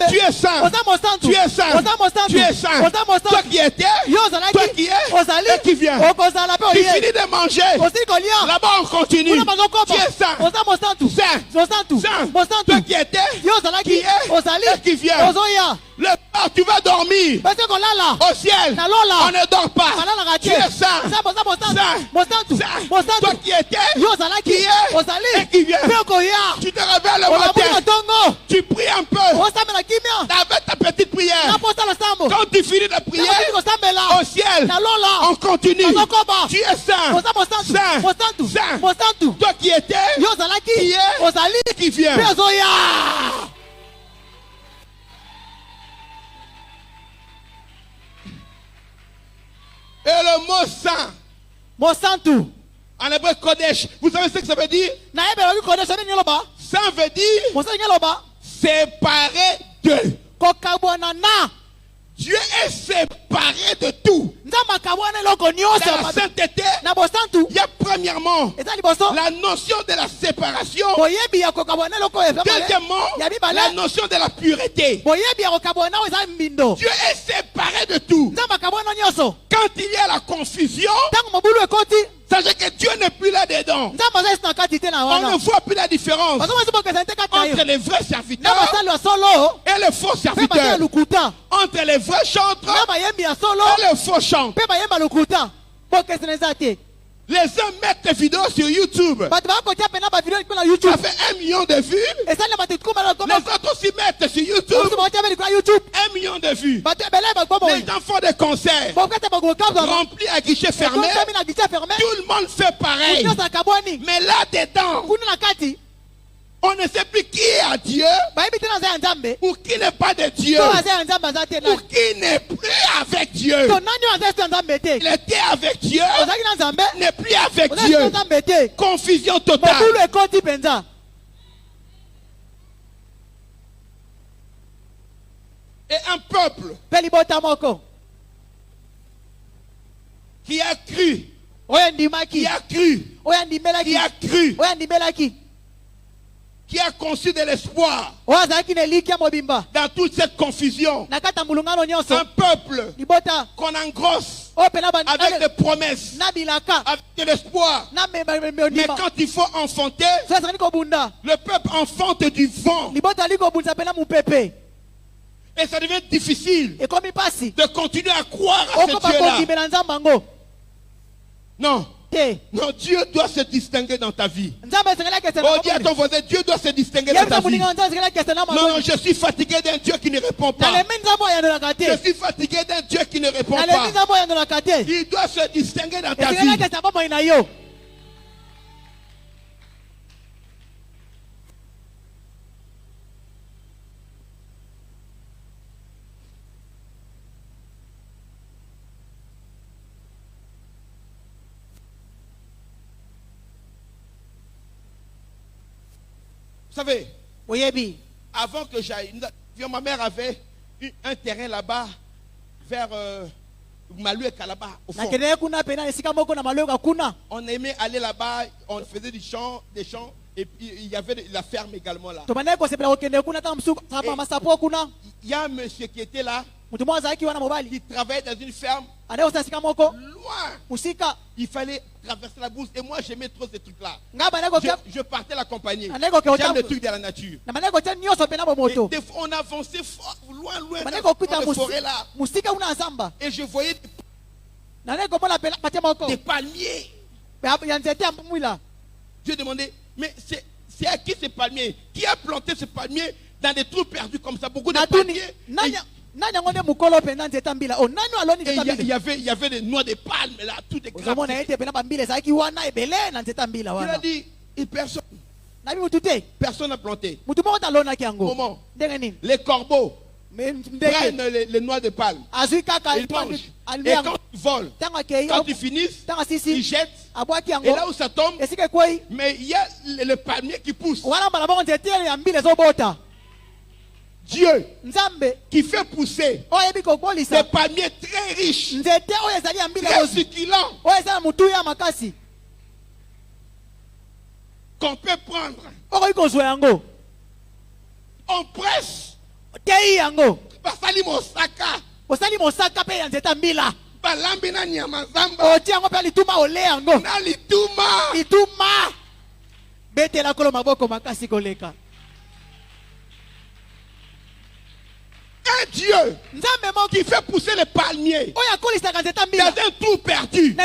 tu es saint, oza mosantu tu es saint, oza mosantu tu es saint. oza Toi mosantu. qui étais, yo toi ozalaki qui es, ozali et qui vient. okozala mpe Tu oye finis de manger, osili kolia là-bas on continue. kuna bazokopa Tu es saint, oza mosantu saint, mosantu saint. mosantu. Toi qui étais, yo qui ozalaki est, ozali et qui vient. ozoya le Ah, tu vas dormir. parce que là Au ciel, Na lola. on ne dort pas. Balala Tu es saint. Mosantu. Saint. Toi qui étais, Yo zalaki. qui est Ozali. et qui vient. Peko ya. Tu te réveilles le Olamuka matin. tongo. Tu pries un peu. Osambela kimia. Avec ta petite prière. Na posta la sambo. Quand tu finis de prier, Osambela. au ciel, Na lola. on continue. Ozokoba. Tu es saint. Mosantu. Saint. Mosantu. Saint. Mosantu. Toi qui étais, Yo zalaki. qui est, Ozali. qui vient. Pezo ya. Et le mot saint, Mosantu. en hébreu Kodesh, vous savez ce que ça veut dire? Na ebe lo ko de so ni loba. Saint veut dire Mosantu ni loba. séparé de. Ko kabona na. Dieu est séparé de tout. Nzamba kabona loko Dans nyoso. la sainteté, Na bosantu. il y a premièrement Eza liboso. la notion de la séparation. Boyebi ya ko kabona loko e. Deuxièmement, Ya bibale. la notion de la pureté. Boyebi ya ko kabona o eza mbindo. Dieu est séparé de tout. Nzamba kabona nyoso. Quand il y a la confusion, Tango mobulu ekoti. sachez que Dieu n'est plus là-dedans. Nzamba za isina kati te na On wana. ne voit plus la différence Bazo masibo kesa nte kati entre yo. les vrais Na serviteurs basali wa solo. et les faux Pe basali serviteurs. lukuta. Entre les vrais chantres Na bayembi ya solo. et les faux chantres. Pe bayemba lukuta. Bo kesa neza te. Les uns mettent des vidéos sur YouTube. Bato ba ko tia pena ba video na Ça YouTube. fait 1 million de vues. Esali bato kuma na Les koma. autres aussi mettent sur Osu YouTube ba tia be na YouTube. 1 million de vues. Bato ebele ba ko bo. Les gens font des concerts Bo kata ba ko kabza. remplis à guichet fermé. Fermé na guichet fermé. Tout le monde fait pareil. Nyosa kaboni. Mais là-dedans, Kuna na kati. on ne sait plus qui est à Dieu Bayebi tena za nzambe. ou qui n'est pas de Dieu. To za nzambe za te na. Ou qui n'est plus avec Dieu. To nani wa za nzambe te. Il était avec Dieu, Ozaki na nzambe. n'est plus avec Ozaki Dieu. na nzambe te. Confusion totale. Mobulu ekoti penza. Et un peuple Pe libota moko. qui a cru, Oya ndimaki. qui a cru, Oya ndimelaki. qui a cru, Oya ndimelaki. qui a conçu de l'espoir Oya zaki ne likia mobimba. dans toute cette confusion. Na kata mulungano nyonso. Un peuple Libota. qu'on engrosse O pena ba avec des promesses, na bilaka. avec de l'espoir. Na me Mais ndima. quand il faut enfanter, Sasa niko bunda. le peuple enfante du vent. Libota liko bunza pena mupepe. Et ça devient difficile Ekomi pasi. de continuer à croire à Oko ce Dieu-là. bakoki bela nzambango. Non, Te. non, Dieu doit se distinguer dans ta vie. Nzambe sengela kesa Oh, dis à ton voisin, Dieu doit se distinguer dans ta vie. Non, non, je suis fatigué d'un Dieu qui ne répond pas. Je suis fatigué d'un Dieu qui ne répond pas. Il doit se distinguer dans ta vie. Vous savez, Oyebi. avant que j'aille, ma mère avait un terrain là-bas, vers Malou et Kalaba, au fond. On aimait aller là-bas, on faisait des champs, et puis il y avait la ferme également là. Il y a un monsieur qui était là, qui travaillait dans une ferme, loin. Il fallait traverser la bourse, et moi j'aimais trop ces trucs-là. Je partais l'accompagner. J'aime les trucs de la nature. Et des fois, on avançait fort, loin dans la forêt là. Et je voyais des palmiers. Je demandais, mais c'est à qui ces palmiers? Qui a planté ces palmiers dans des trous perdus comme ça? Beaucoup de palmiers. Et il y avait des noix de palme là, tout est grave. Il a dit, et personne n'a planté. Comment? Les corbeaux prennent les noix de palme. Ils mangent. Et quand ils volent, quand ils finissent, ils jettent. Et là où ça tombe, mais il y a le palmier qui pousse. Dieu qui fait pousser des palmiers très riches, très succulents, qu'on peut prendre. On presse. Basali mosaka. Balambi na nyama zamba. Na lituma. Un Dieu qui fait pousser les palmiers dans un trou perdu.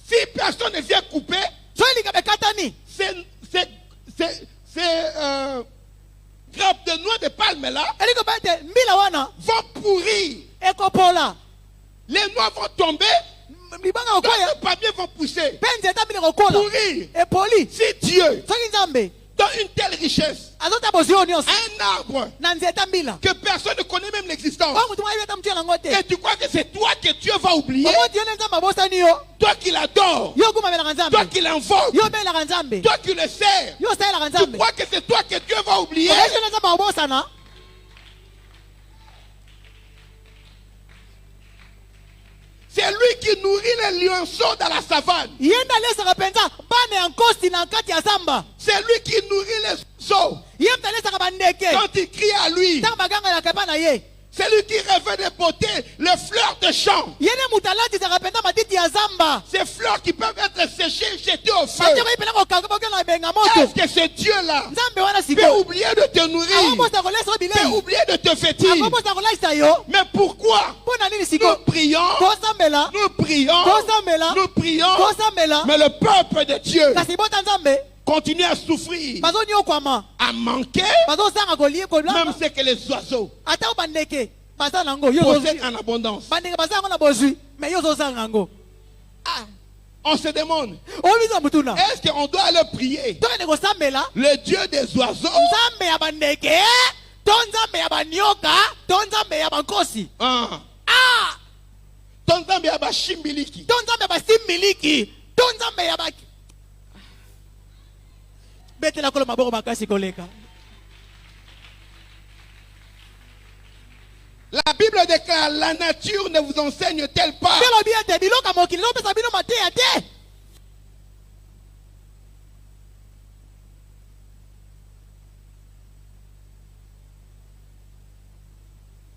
Si personne ne vient couper, ces grappes de noix de palme là vont pourrir. Les noix vont tomber. Les palmiers vont pousser. Pourrir. Si Dieu donne une telle richesse à un arbre que personne ne connaît même l'existence, et tu crois que c'est toi que Dieu va oublier, toi qui l'adores, toi qui l'invoques, toi qui le sers, tu crois que c'est toi que Dieu va oublier? C'est lui qui nourrit les lionceaux dans la savane. C'est lui qui nourrit les oiseaux. Quand il crie à lui, c'est lui qui revêt de beauté les fleurs de champ. Ces fleurs qui peuvent être séchées, jetées au feu. Est-ce que ce Dieu-là peut oublier de te nourrir, peut oublier de te vêtir? Mais pourquoi nous prions, mais le peuple de Dieu continue à souffrir, à manquer, même ce que les oiseaux possèdent en abondance. On se demande, est-ce qu'on doit aller prier le Dieu des oiseaux? La Bible déclare, la nature ne vous enseigne-t-elle pas?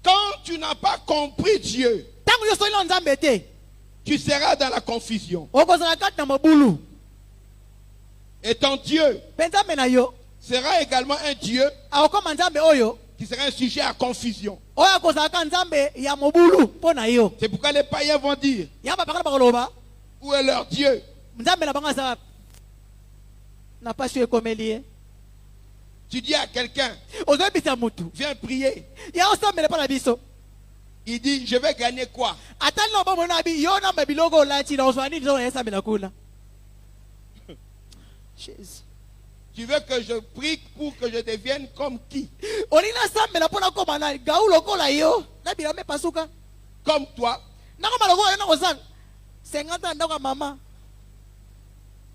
Quand tu n'as pas compris Dieu, tu seras dans la confusion. Et ton Dieu sera également un Dieu qui sera un sujet à confusion. C'est pourquoi les païens vont dire, où est leur Dieu? Tu dis à quelqu'un, viens prier. Il dit, je vais gagner quoi? Tu veux que je prie pour que je devienne comme qui? Comme toi.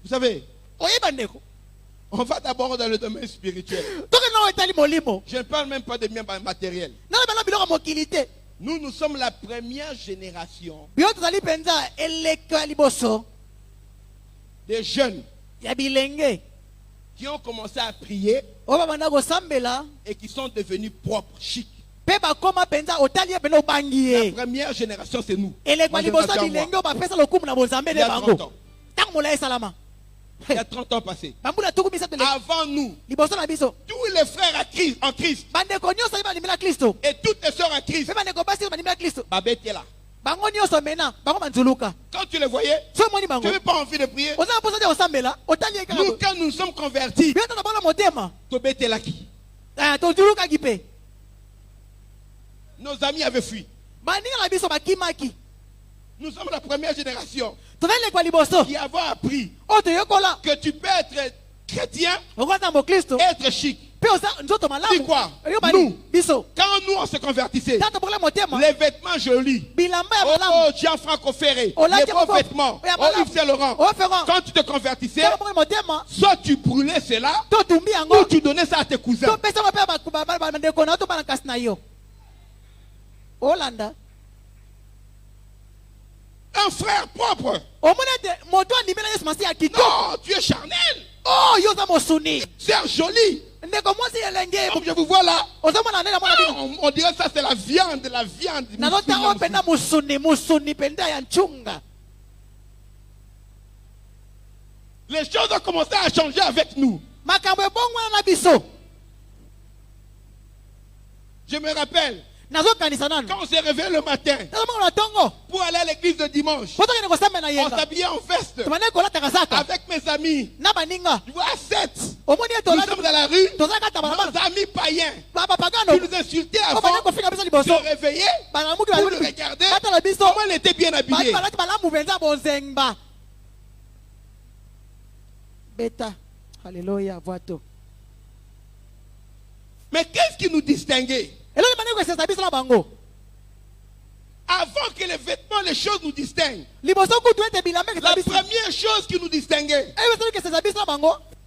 Vous savez, on va d'abord dans le domaine spirituel. Je ne parle même pas de biens matériels. Nous sommes la première génération des jeunes qui ont commencé à prier et qui sont devenus propres, chics. La première génération, c'est nous. Il y a 30 ans. Il y a 30 ans passés. Avant nous, tous les frères en Christ et toutes les sœurs en Christ, Babé était là. Quand tu les voyais, tu n'avais pas envie de prier. Nous, quand nous sommes convertis, Tobé était là qui? Nos amis avaient fui. Nous sommes la première génération qui avons appris que tu peux être chrétien et être chic. C'est quoi? Nous, quand nous on se convertissait, les vêtements jolis, oh Gianfranco Ferré, les beaux vêtements, oh Yves Saint Laurent, quand tu te convertissais, soit tu brûlais cela, ou tu donnais ça à tes cousins. Un frère propre. Non, tu es charnel. C'est joli. Comme je vous vois là, on dirait ça c'est la viande. Les choses ont commencé à changer avec nous. Je me rappelle. Quand on s'est réveillé le matin pour aller à l'église de dimanche, on s'habillait en veste avec mes amis. Tu vois, à 7, nous sommes dans la rue, nos amis païens qui nous insultaient avant de se réveiller pour nous regarder comment on était bien habillés. Alléluia, vois-tu. Mais qu'est-ce qui nous distinguait? Avant que les vêtements, les choses nous distinguent, la première chose qui nous distinguait,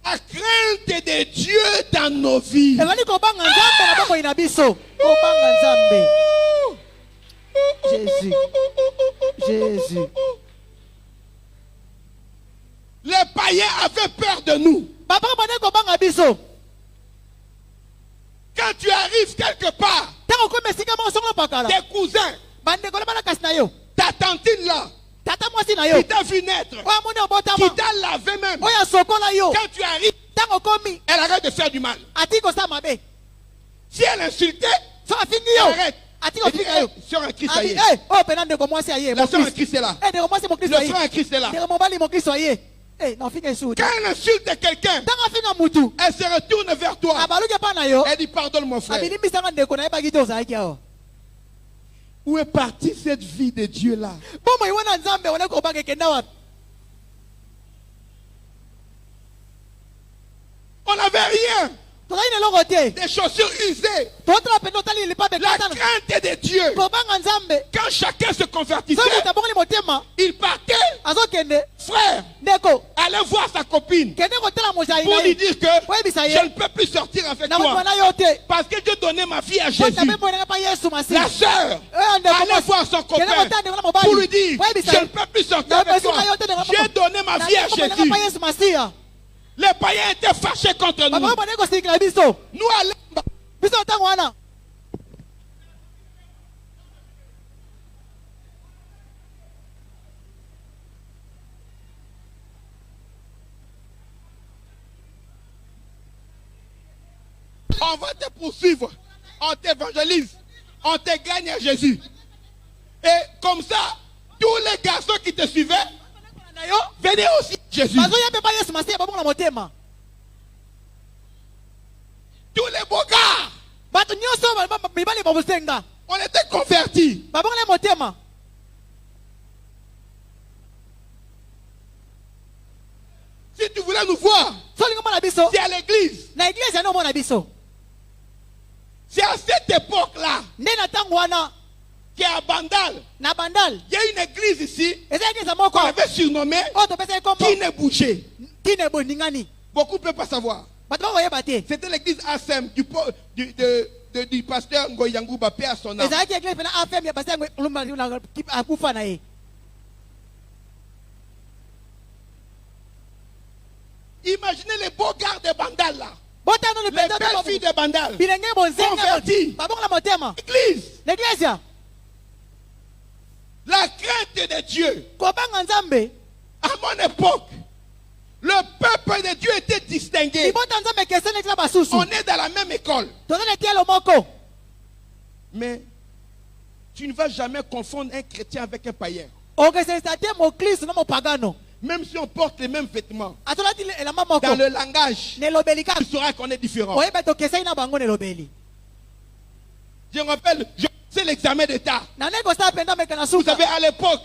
la crainte de Dieu dans nos vies. Jésus. Jésus. Les païens avaient peur de nous. Quand tu arrives quelque part, tes cousins, ta tantine là, qui t'a vu naître, qui t'a lavé même, quand tu arrives, elle arrête de faire du mal. Si elle insultait, elle arrête. Sur un Christ, ça y est. La soeur en Christ est là. Le frère en Christ est là. Quand elle insulte quelqu'un, elle se retourne vers toi. Elle dit pardonne mon frère. Où est partie cette vie de Dieu là? On n'avait rien. Des chaussures usées. La crainte de Dieu. Quand chacun se convertissait, il partait. Frère, allez voir sa copine pour lui dire que je ne peux plus sortir avec toi parce que Dieu donnait ma fille à Jésus. La sœur, allez voir son copain pour lui dire je ne peux plus sortir avec toi. J'ai donné ma fille à Jésus. Les païens étaient fâchés contre nous. Nous allons. On va te poursuivre. On t'évangélise. On te gagne à Jésus. Et comme ça, tous les garçons qui te suivaient, venez aussi Jésus. Tous les beaux gars, on était convertis. Si tu voulais nous voir, c'est à l'église. C'est à cette époque-là qui est à Bandal. Il y a une église ici qu'on avait surnommée qui ne bougeait. Beaucoup ne peuvent pas savoir. C'était l'église ASEM du pasteur Ngoyangou Bapé à son âme. Imaginez les beaux gars de Bandal là. Les belles filles de Bandal. Convertis. L'église. La crainte de Dieu. À mon époque, le peuple de Dieu était distingué. On est dans la même école. Mais tu ne vas jamais confondre un chrétien avec un païen. Même si on porte les mêmes vêtements, dans le langage, tu sauras qu'on est différent. Je me rappelle, c'est l'examen d'État. Vous savez, à l'époque,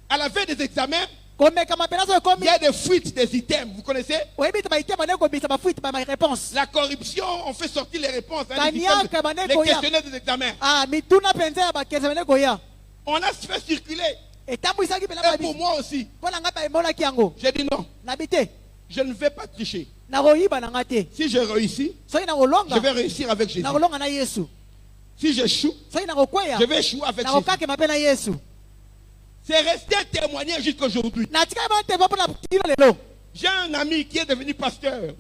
à la fin des examens, il y a des fuites des items, vous connaissez? La corruption, on fait sortir les réponses, hein, les questionnaires des examens. On a fait circuler. Et pour moi aussi. J'ai dit non. Je ne vais pas tricher. Si je réussis, je vais réussir avec Jésus. Si j'échoue, je vais échouer avec Jésus. C'est resté un témoignage jusqu'aujourd'hui. J'ai un ami qui est devenu pasteur.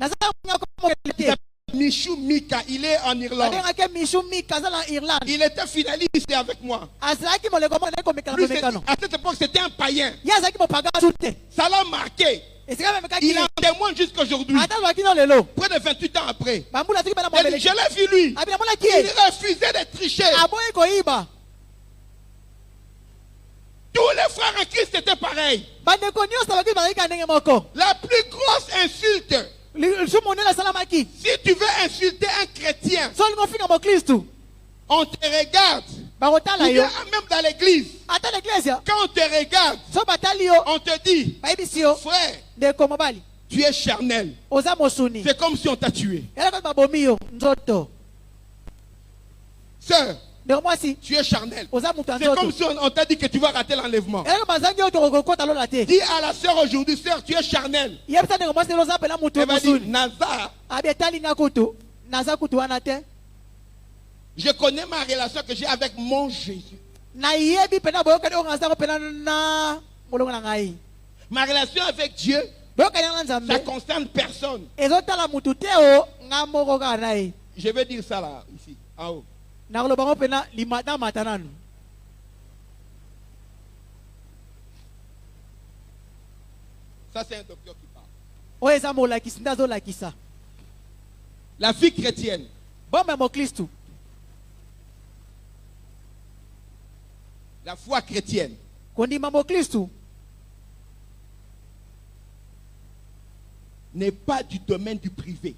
Michou Mika, il est en Irlande. Il était finaliste avec moi. À cette époque, c'était un païen. Ça l'a marqué. Il en témoigne jusqu'à aujourd'hui. Près de 28 ans après. Je l'ai vu lui. Il refusait de tricher. Tous les frères en Christ étaient pareils. La plus grosse insulte, si tu veux insulter un chrétien, on te regarde. Même dans l'église, quand on te regarde, on te dit, frère, tu es charnel. C'est comme si on t'a tué. Sœur, tu es charnel. C'est comme si on t'a dit que tu vas rater l'enlèvement. Dis à la sœur aujourd'hui, sœur, tu es charnel. Elle va dire, Naza, je connais ma relation que j'ai avec mon Jésus. Ma relation avec Dieu, ça concerne personne. Je vais dire ça là, ici, en haut. Ça, c'est un docteur qui parle. La vie chrétienne, la foi chrétienne, n'est pas du domaine du privé.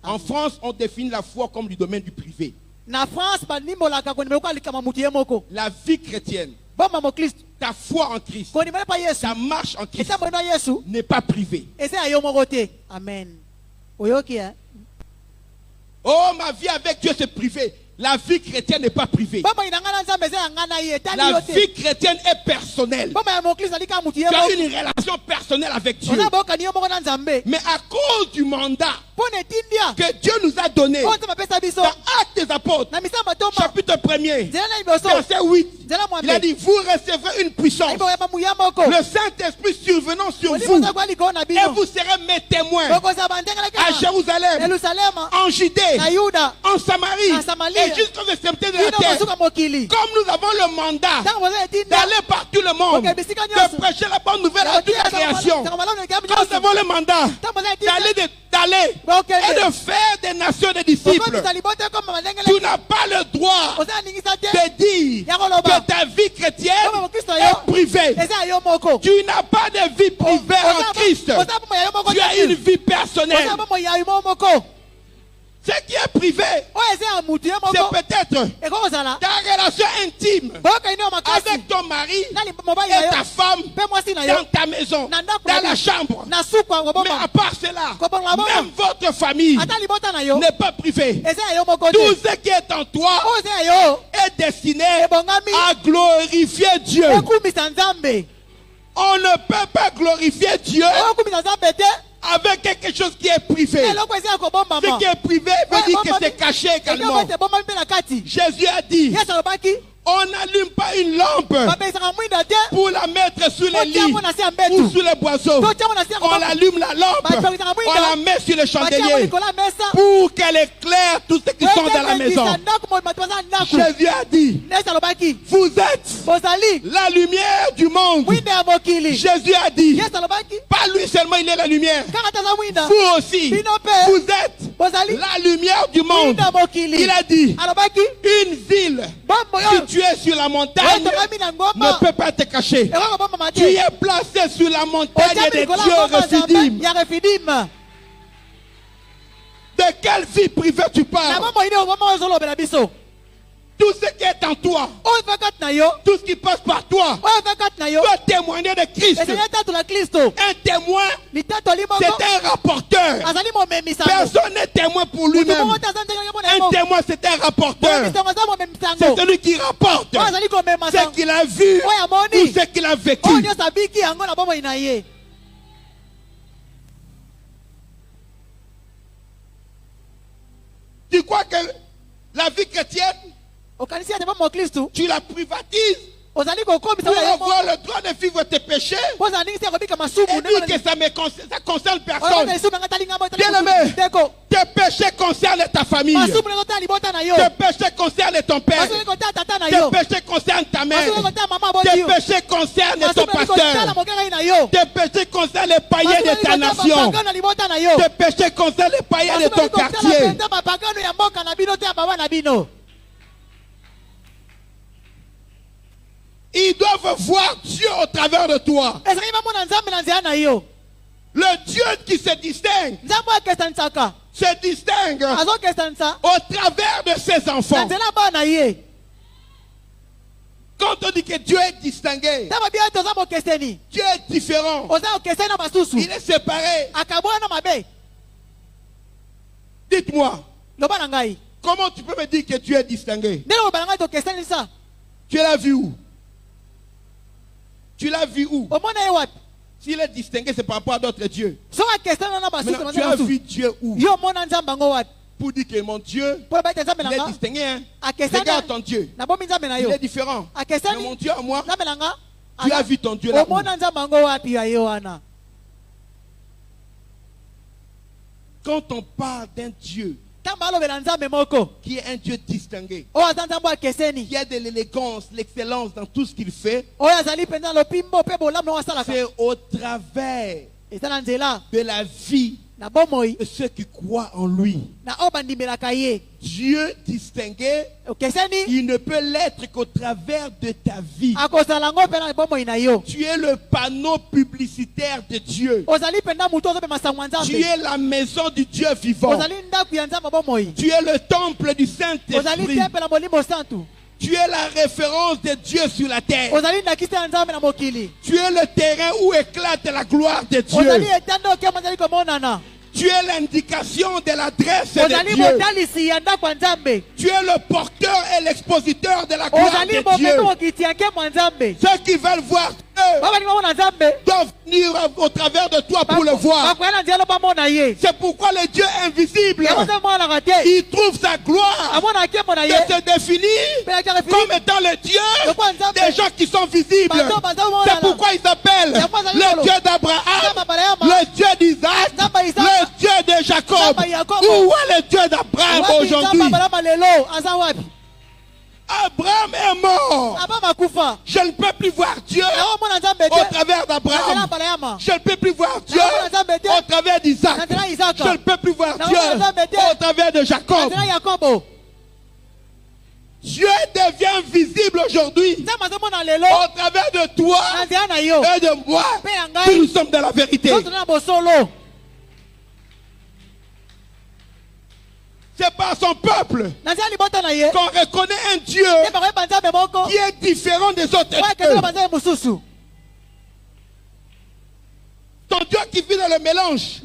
En France, on définit la foi comme du domaine du privé. La vie chrétienne, ta foi en Christ, ta marche en Christ n'est pas privée. Amen. Oh, ma vie avec Dieu c'est privé. La vie chrétienne n'est pas privée. La vie chrétienne est personnelle. Tu as une relation personnelle avec Dieu. Mais à cause du mandat que Dieu nous a donné, dans Actes des Apôtres, chapitre 1er, verset 8, il a dit, vous recevrez une puissance, le Saint-Esprit survenant sur vous, et vous serez mes témoins à Jérusalem, en Judée, en Samarie, et jusqu'aux extrémités de la terre. Comme nous avons le mandat d'aller par tout le monde, de prêcher la bonne nouvelle à toute la création, quand nous avons le mandat d'aller et de faire des nations des disciples, tu n'as pas le droit de dire que ta vie chrétienne est privée. Tu n'as pas de vie privée en Christ. Tu as une vie personnelle. Ce qui est privé, c'est peut-être ta relation intime avec ton mari et ta femme dans ta maison, dans la chambre. Mais à part cela, même votre famille n'est pas privée. Tout ce qui est en toi est destiné à glorifier Dieu. On ne peut pas glorifier Dieu avec quelque chose qui est privé. Ce qui est privé veut dire que c'est caché également. Jésus a dit, on n'allume pas une lampe pour la mettre sous les lits ou sous les boiseaux. On allume la lampe, on la met sur le chandelier pour qu'elle éclaire tous ceux qui sont dans la maison. Jésus a dit, vous êtes la lumière du monde. Jésus a dit, pas lui seulement il est la lumière, vous aussi, vous êtes la lumière du monde. Il a dit, une ville si tu es sur la montagne ne peut pas te cacher. Tu es placé sur la montagne des dieux Rephidim. De quelle vie privée tu parles? Tout ce qui est en toi, tout ce qui passe par toi, doit témoigner de Christ. Un témoin, c'est un rapporteur. Personne n'est témoin pour lui-même. Un témoin, c'est un rapporteur. C'est celui qui rapporte ce qu'il a vu ou ce qu'il a vécu. Tu crois que la vie chrétienne, tu la privatises Pour avoir le droit de vivre tes péchés. Et dire que ça concerne personne. Bien aimé, tes péchés concernent ta famille. Tes péchés concernent ton père. Tes péchés concernent ta mère. Tes péchés concernent ton pasteur. Tes péchés concernent les païens de ta nation. Tes péchés concernent les païens de ton quartier. Ils doivent voir Dieu au travers de toi. Le Dieu qui se distingue au travers de ses enfants. Quand on dit que Dieu est distingué, Dieu est différent. Il est séparé. Dites-moi, comment tu peux me dire que Dieu est distingué? Tu l'as vu où? Tu l'as vu où? S'il est distingué, c'est par rapport à d'autres dieux. Maintenant, tu as vu Dieu où? Pour dire que mon Dieu, il est distingué. Hein? Regarde ton Dieu. Il est différent. Mais mon Dieu à moi, tu as vu ton Dieu là où? Quand on parle d'un Dieu qui est un Dieu distingué, qui a de l'élégance, l'excellence dans tout ce qu'il fait, c'est au travers de la vie de ceux qui croient en lui. Dieu distingué, il ne peut l'être qu'au travers de ta vie. Tu es le panneau publicitaire de Dieu. Tu es la maison du Dieu vivant. Tu es le temple du Saint-Esprit. Tu es la référence de Dieu sur la terre. Tu es le terrain où éclate la gloire de Dieu. Tu es l'indication de l'adresse de Dieu. Tu es le porteur et l'expositeur de la gloire de Dieu. Ceux qui veulent voir Dieu doivent venir au travers de toi pour le voir. C'est pourquoi le Dieu invisible, il trouve sa gloire de se définir comme étant le Dieu des gens qui sont visibles. C'est pourquoi il s'appelle le Dieu d'Abraham, le Dieu d'Isaac, le Dieu de Jacob. Où est le Dieu d'Abraham aujourd'hui? Abraham est mort. Je ne peux plus voir Dieu au travers d'Abraham. Je ne peux plus voir Dieu au travers d'Isaac. Je ne peux plus voir Dieu au travers de Jacob. Dieu devient visible aujourd'hui au travers de toi et de moi. Nous sommes dans la vérité. C'est par son peuple qu'on reconnaît un Dieu qui est différent des autres dieux. Ton Dieu qui vit dans le mélange.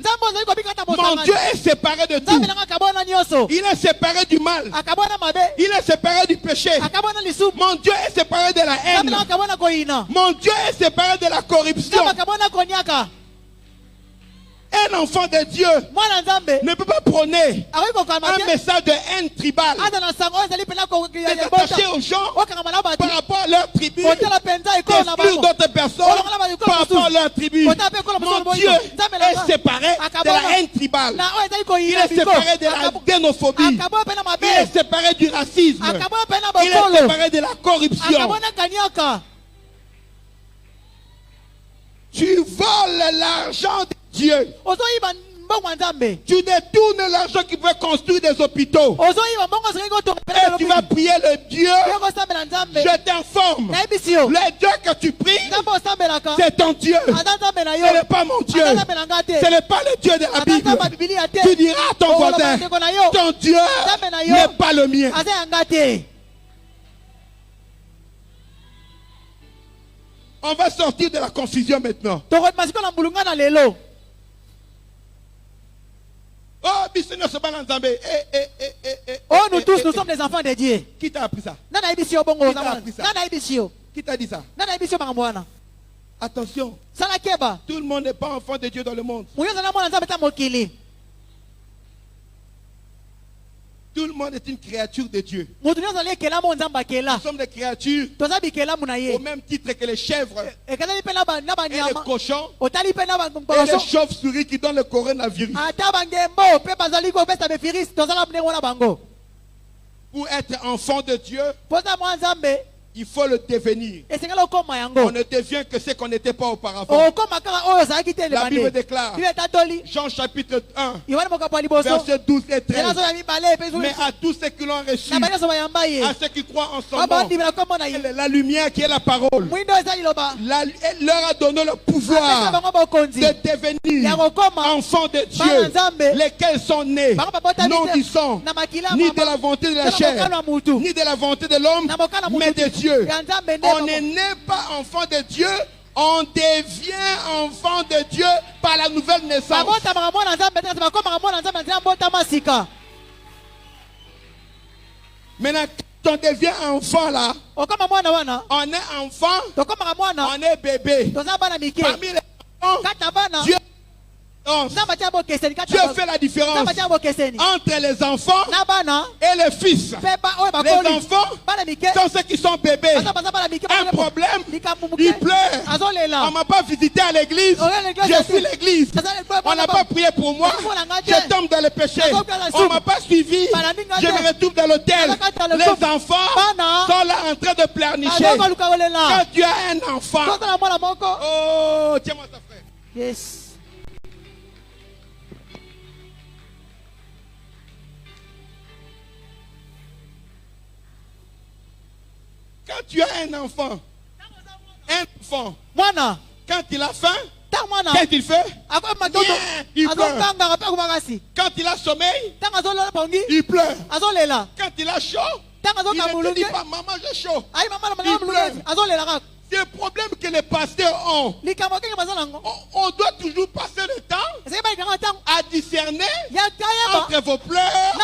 Mon Dieu est séparé de tout. Il est séparé du mal. Il est séparé du péché. Mon Dieu est séparé de la haine. Mon Dieu est séparé de la corruption. Un enfant de Dieu ne peut pas prôner un message de haine tribale. C'est d'attacher aux gens par rapport à leur tribu, d'exclure d'autres personnes par rapport à leur tribu. Mon Dieu est séparé de la haine tribale. Il est séparé de la xénophobie. Il est séparé du racisme. Il est séparé de la corruption. Tu voles l'argent de Dieu. Tu détournes l'argent qui veut construire des hôpitaux. Et tu vas prier le Dieu. Je t'informe. Le Dieu que tu pries, c'est ton Dieu. Ce n'est pas mon Dieu. Ce n'est pas le Dieu de la Bible. Tu diras à ton voisin, ton Dieu n'est pas le mien. On va sortir de la confusion maintenant. Oh, nous tous, nous sommes des enfants de Dieu. Qui t'a appris ça? Qui t'a dit ça? Attention. Tout le monde n'est pas enfant de Dieu dans le monde. Tout le monde est une créature de Dieu. Nous sommes des créatures au même titre que les chèvres et les cochons et les chauves-souris qui donnent le coronavirus. Pour être enfant de Dieu, il faut le devenir. On ne devient que ce qu'on n'était pas auparavant. La Bible déclare, Jean chapitre 1, versets 12 et 13. Mais à tous ceux qui l'ont reçu, à ceux qui croient en son nom, la lumière qui est la parole, elle leur a donné le pouvoir de devenir enfants de Dieu, lesquels sont nés, non du sang, ni de la volonté de la chair, ni de la volonté de l'homme, mais de Dieu. On n'est né pas enfant de Dieu, on devient enfant de Dieu par la nouvelle naissance. Maintenant, quand on devient enfant là, on est enfant, on est bébé. Parmi les enfants, Dieu fait la différence entre les enfants et les fils. Les enfants sont ceux qui sont bébés. Un problème, ils pleurent. On ne m'a pas visité à l'église. Je suis l'église. On n'a pas prié pour moi. Je tombe dans le péché. On ne m'a pas suivi. Je me retrouve dans l'hôtel. Les enfants sont là en train de pleurnicher. Quand tu as un enfant, oh, tiens-moi ça, frère. Yes. Quand tu as un enfant, quand il a faim, qu'est-ce qu'il fait? Il pleure. Quand il a sommeil, il pleure. Quand il a chaud, il ne te dit pas maman j'ai chaud. Il pleure. C'est le problème que les pasteurs ont. On doit toujours passer le temps à discerner entre vos pleurs,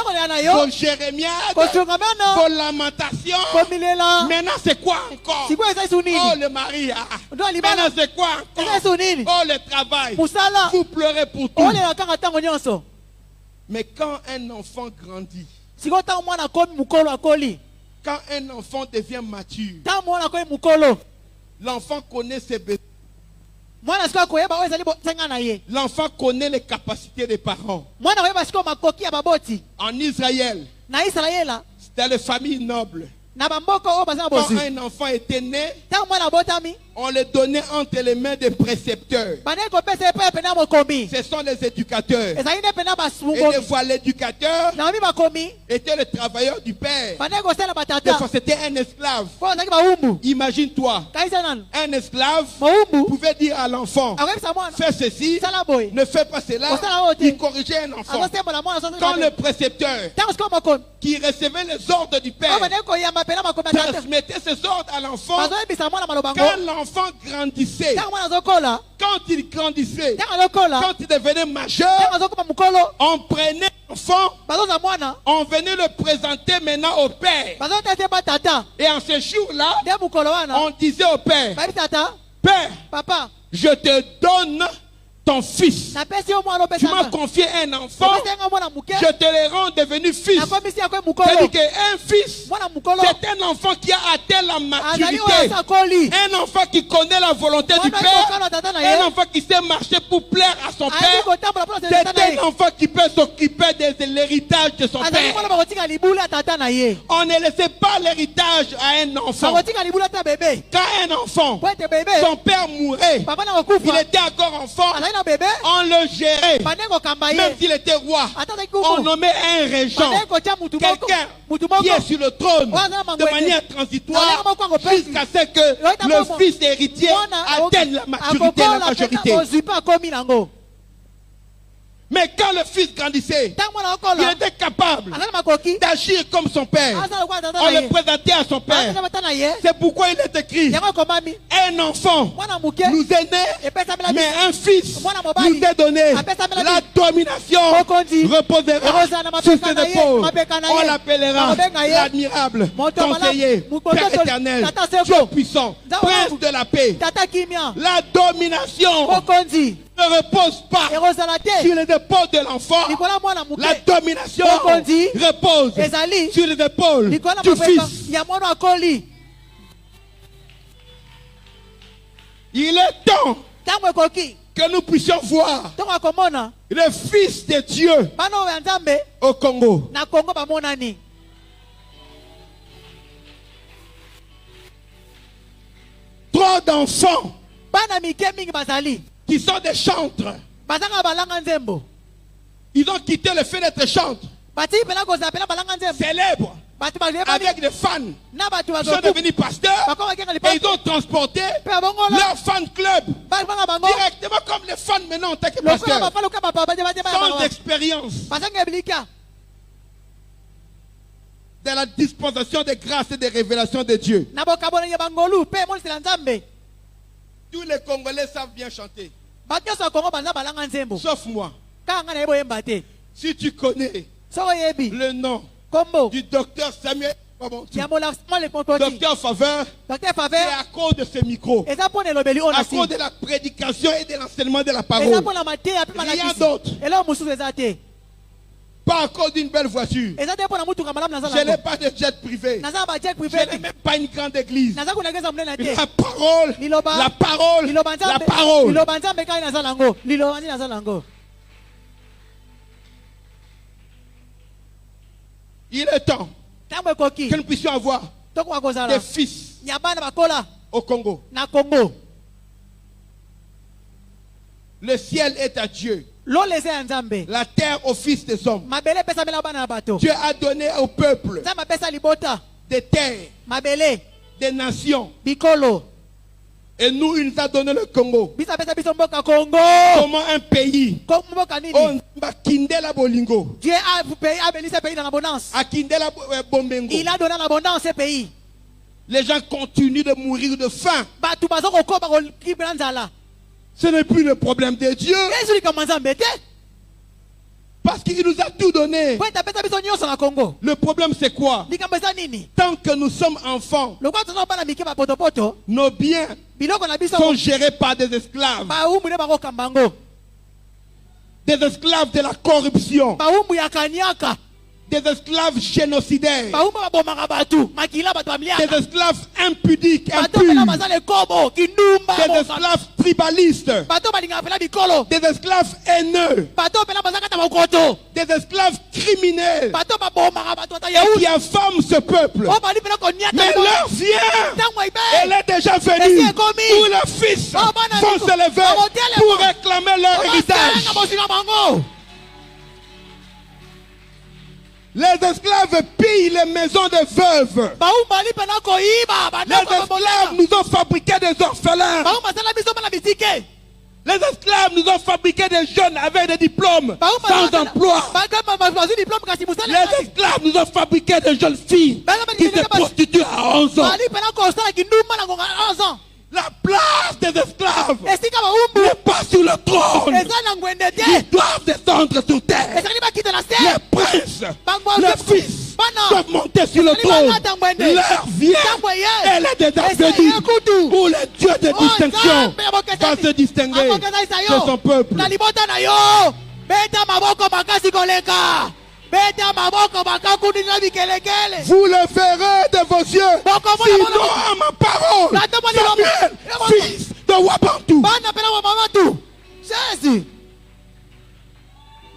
vos jérémiades, vos lamentations. Maintenant c'est quoi encore? Oh le mari. Maintenant c'est quoi encore? Oh le travail. Vous pleurez pour tout. Mais quand un enfant grandit, quand un enfant devient mature, l'enfant connaît ses besoins. L'enfant connaît les capacités des parents. En Israël, c'était les familles nobles. Quand un enfant était né, on le donnait entre les mains des précepteurs. Ce sont les éducateurs. Et des fois, l'éducateur était le travailleur du père. Des fois, c'était un esclave. Imagine-toi, un esclave pouvait dire à l'enfant, fais ceci, ne fais pas cela. Il corrigeait un enfant. Quand le précepteur, qui recevait les ordres du père, transmettait ces ordres à l'enfant, quand l'enfant grandissait, quand il grandissait, quand il devenait majeur, on prenait l'enfant, on venait le présenter maintenant au père. Et en ce jour-là, on disait au père, Père, Papa, je te donne ton fils. Tu m'as confié un enfant, je te le rends devenu fils. C'est-à-dire qu'un fils, c'est un enfant qui a atteint la maturité. Un enfant qui connaît la volonté du père. Un enfant qui sait marcher pour plaire à son père. C'est un enfant qui peut s'occuper de l'héritage de son père. On ne laissait pas l'héritage à un enfant. Quand un enfant, son père mourait, il était encore enfant, on le gérait. Même s'il était roi, on nommait un régent, quelqu'un qui est sur le trône de manière transitoire jusqu'à ce que le fils héritier atteigne la maturité et la majorité. Mais quand le fils grandissait, il était capable d'agir comme son père. On le présentait à son père. C'est pourquoi il est écrit, un enfant nous est né, mais un fils nous est donné. La domination reposera sur ses épaules. On l'appellera l'admirable, conseiller, Père éternel, Dieu puissant, prince de la paix. La domination ne repose pas sur les épaules de l'enfant. La domination repose sur les épaules du fils. Il est temps que nous puissions voir le Fils de Dieu au Congo. Trop d'enfants qui sont des chantres. Ils ont quitté le fait d'être chantres célèbres avec des fans. Ils sont devenus pasteurs et ils ont transporté leur fan club directement comme les fans maintenant en tant que pasteurs, sans expérience dans la dispensation des grâces et des révélations de Dieu. Tous les Congolais savent bien chanter, sauf moi. Si tu connais le nom du docteur Samuel Docteur Faveur, c'est à cause de ce micro, à cause de la prédication et de l'enseignement de la parole. Rien d'autre. Pas à cause d'une belle voiture. Je n'ai pas de jet privé. Je n'ai même pas une grande église. La parole, la parole, la parole. Il est temps que nous puissions avoir des fils au Congo. Le ciel est à Dieu, la terre au fils des hommes. Dieu a donné au peuple des terres, des nations. Et nous, il nous a donné le Congo. Comment un pays. Akindela Bolingo. Dieu a béni ce pays dans l'abondance. Akindela Bombengo. Il a donné l'abondance ce pays. Les gens continuent de mourir de faim. Ce n'est plus le problème de Dieu. Parce qu'il nous a tout donné. Le problème c'est quoi? Tant que nous sommes enfants, nos biens sont gérés par des esclaves. Des esclaves de la corruption. Des esclaves génocidaires. Des esclaves impudiques, impurs. Des esclaves tribalistes. Des esclaves haineux. Des esclaves criminels qui affament ce peuple. Mais l'heure vient. Elle est déjà venue où les fils vont se lever pour réclamer leur héritage. Les esclaves pillent les maisons des veuves. Les esclaves nous ont fabriqué des orphelins. Les esclaves nous ont fabriqué des jeunes avec des diplômes sans emploi. Les esclaves nous ont fabriqué des jeunes filles qui se prostituent à 11 ans. La place des esclaves n'est pas sur le trône. Ils doivent descendre sur terre. Les princes, les fils doivent monter sur le trône. L'heure vient. Elle est déjà venue où le Dieu de distinction va se distinguer de son peuple. Vous le verrez de vos yeux. Sinon à ma parole, Samuel, fils de Wabantu,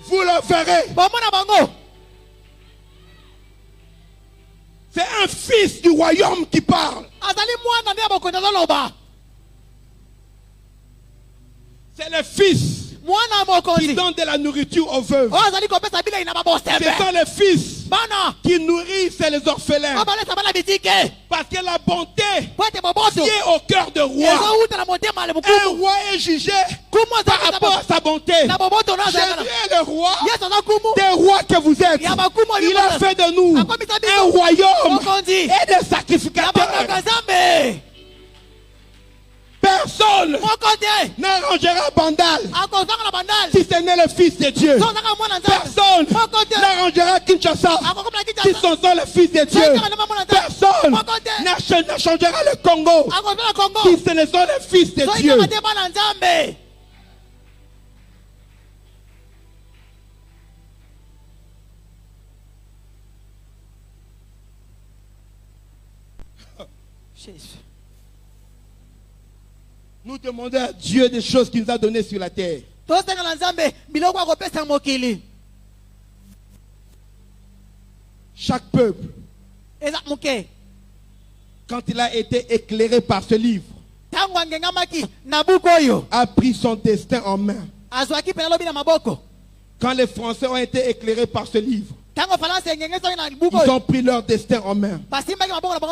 vous le verrez. C'est un fils du royaume qui parle. C'est le fils qui donne de la nourriture aux veuves. Ce sont les fils qui nourrissent les orphelins. Parce que la bonté qui est au cœur de roi. Un roi est jugé par rapport à sa bonté. Jésus est le roi des rois que vous êtes. Il a fait de nous un royaume et des sacrificateurs. Personne n'arrangera Bandal si ce n'est le Fils de Dieu. Personne n'arrangera Kinshasa si ce sont les fils de Dieu. Personne n'arrangera le Congo si ce ne sont les fils de Dieu. Nous demandons à Dieu des choses qu'il nous a données sur la terre. Chaque peuple, quand il a été éclairé par ce livre, a pris son destin en main. Quand les Français ont été éclairés par ce livre, ils ont pris leur destin en main.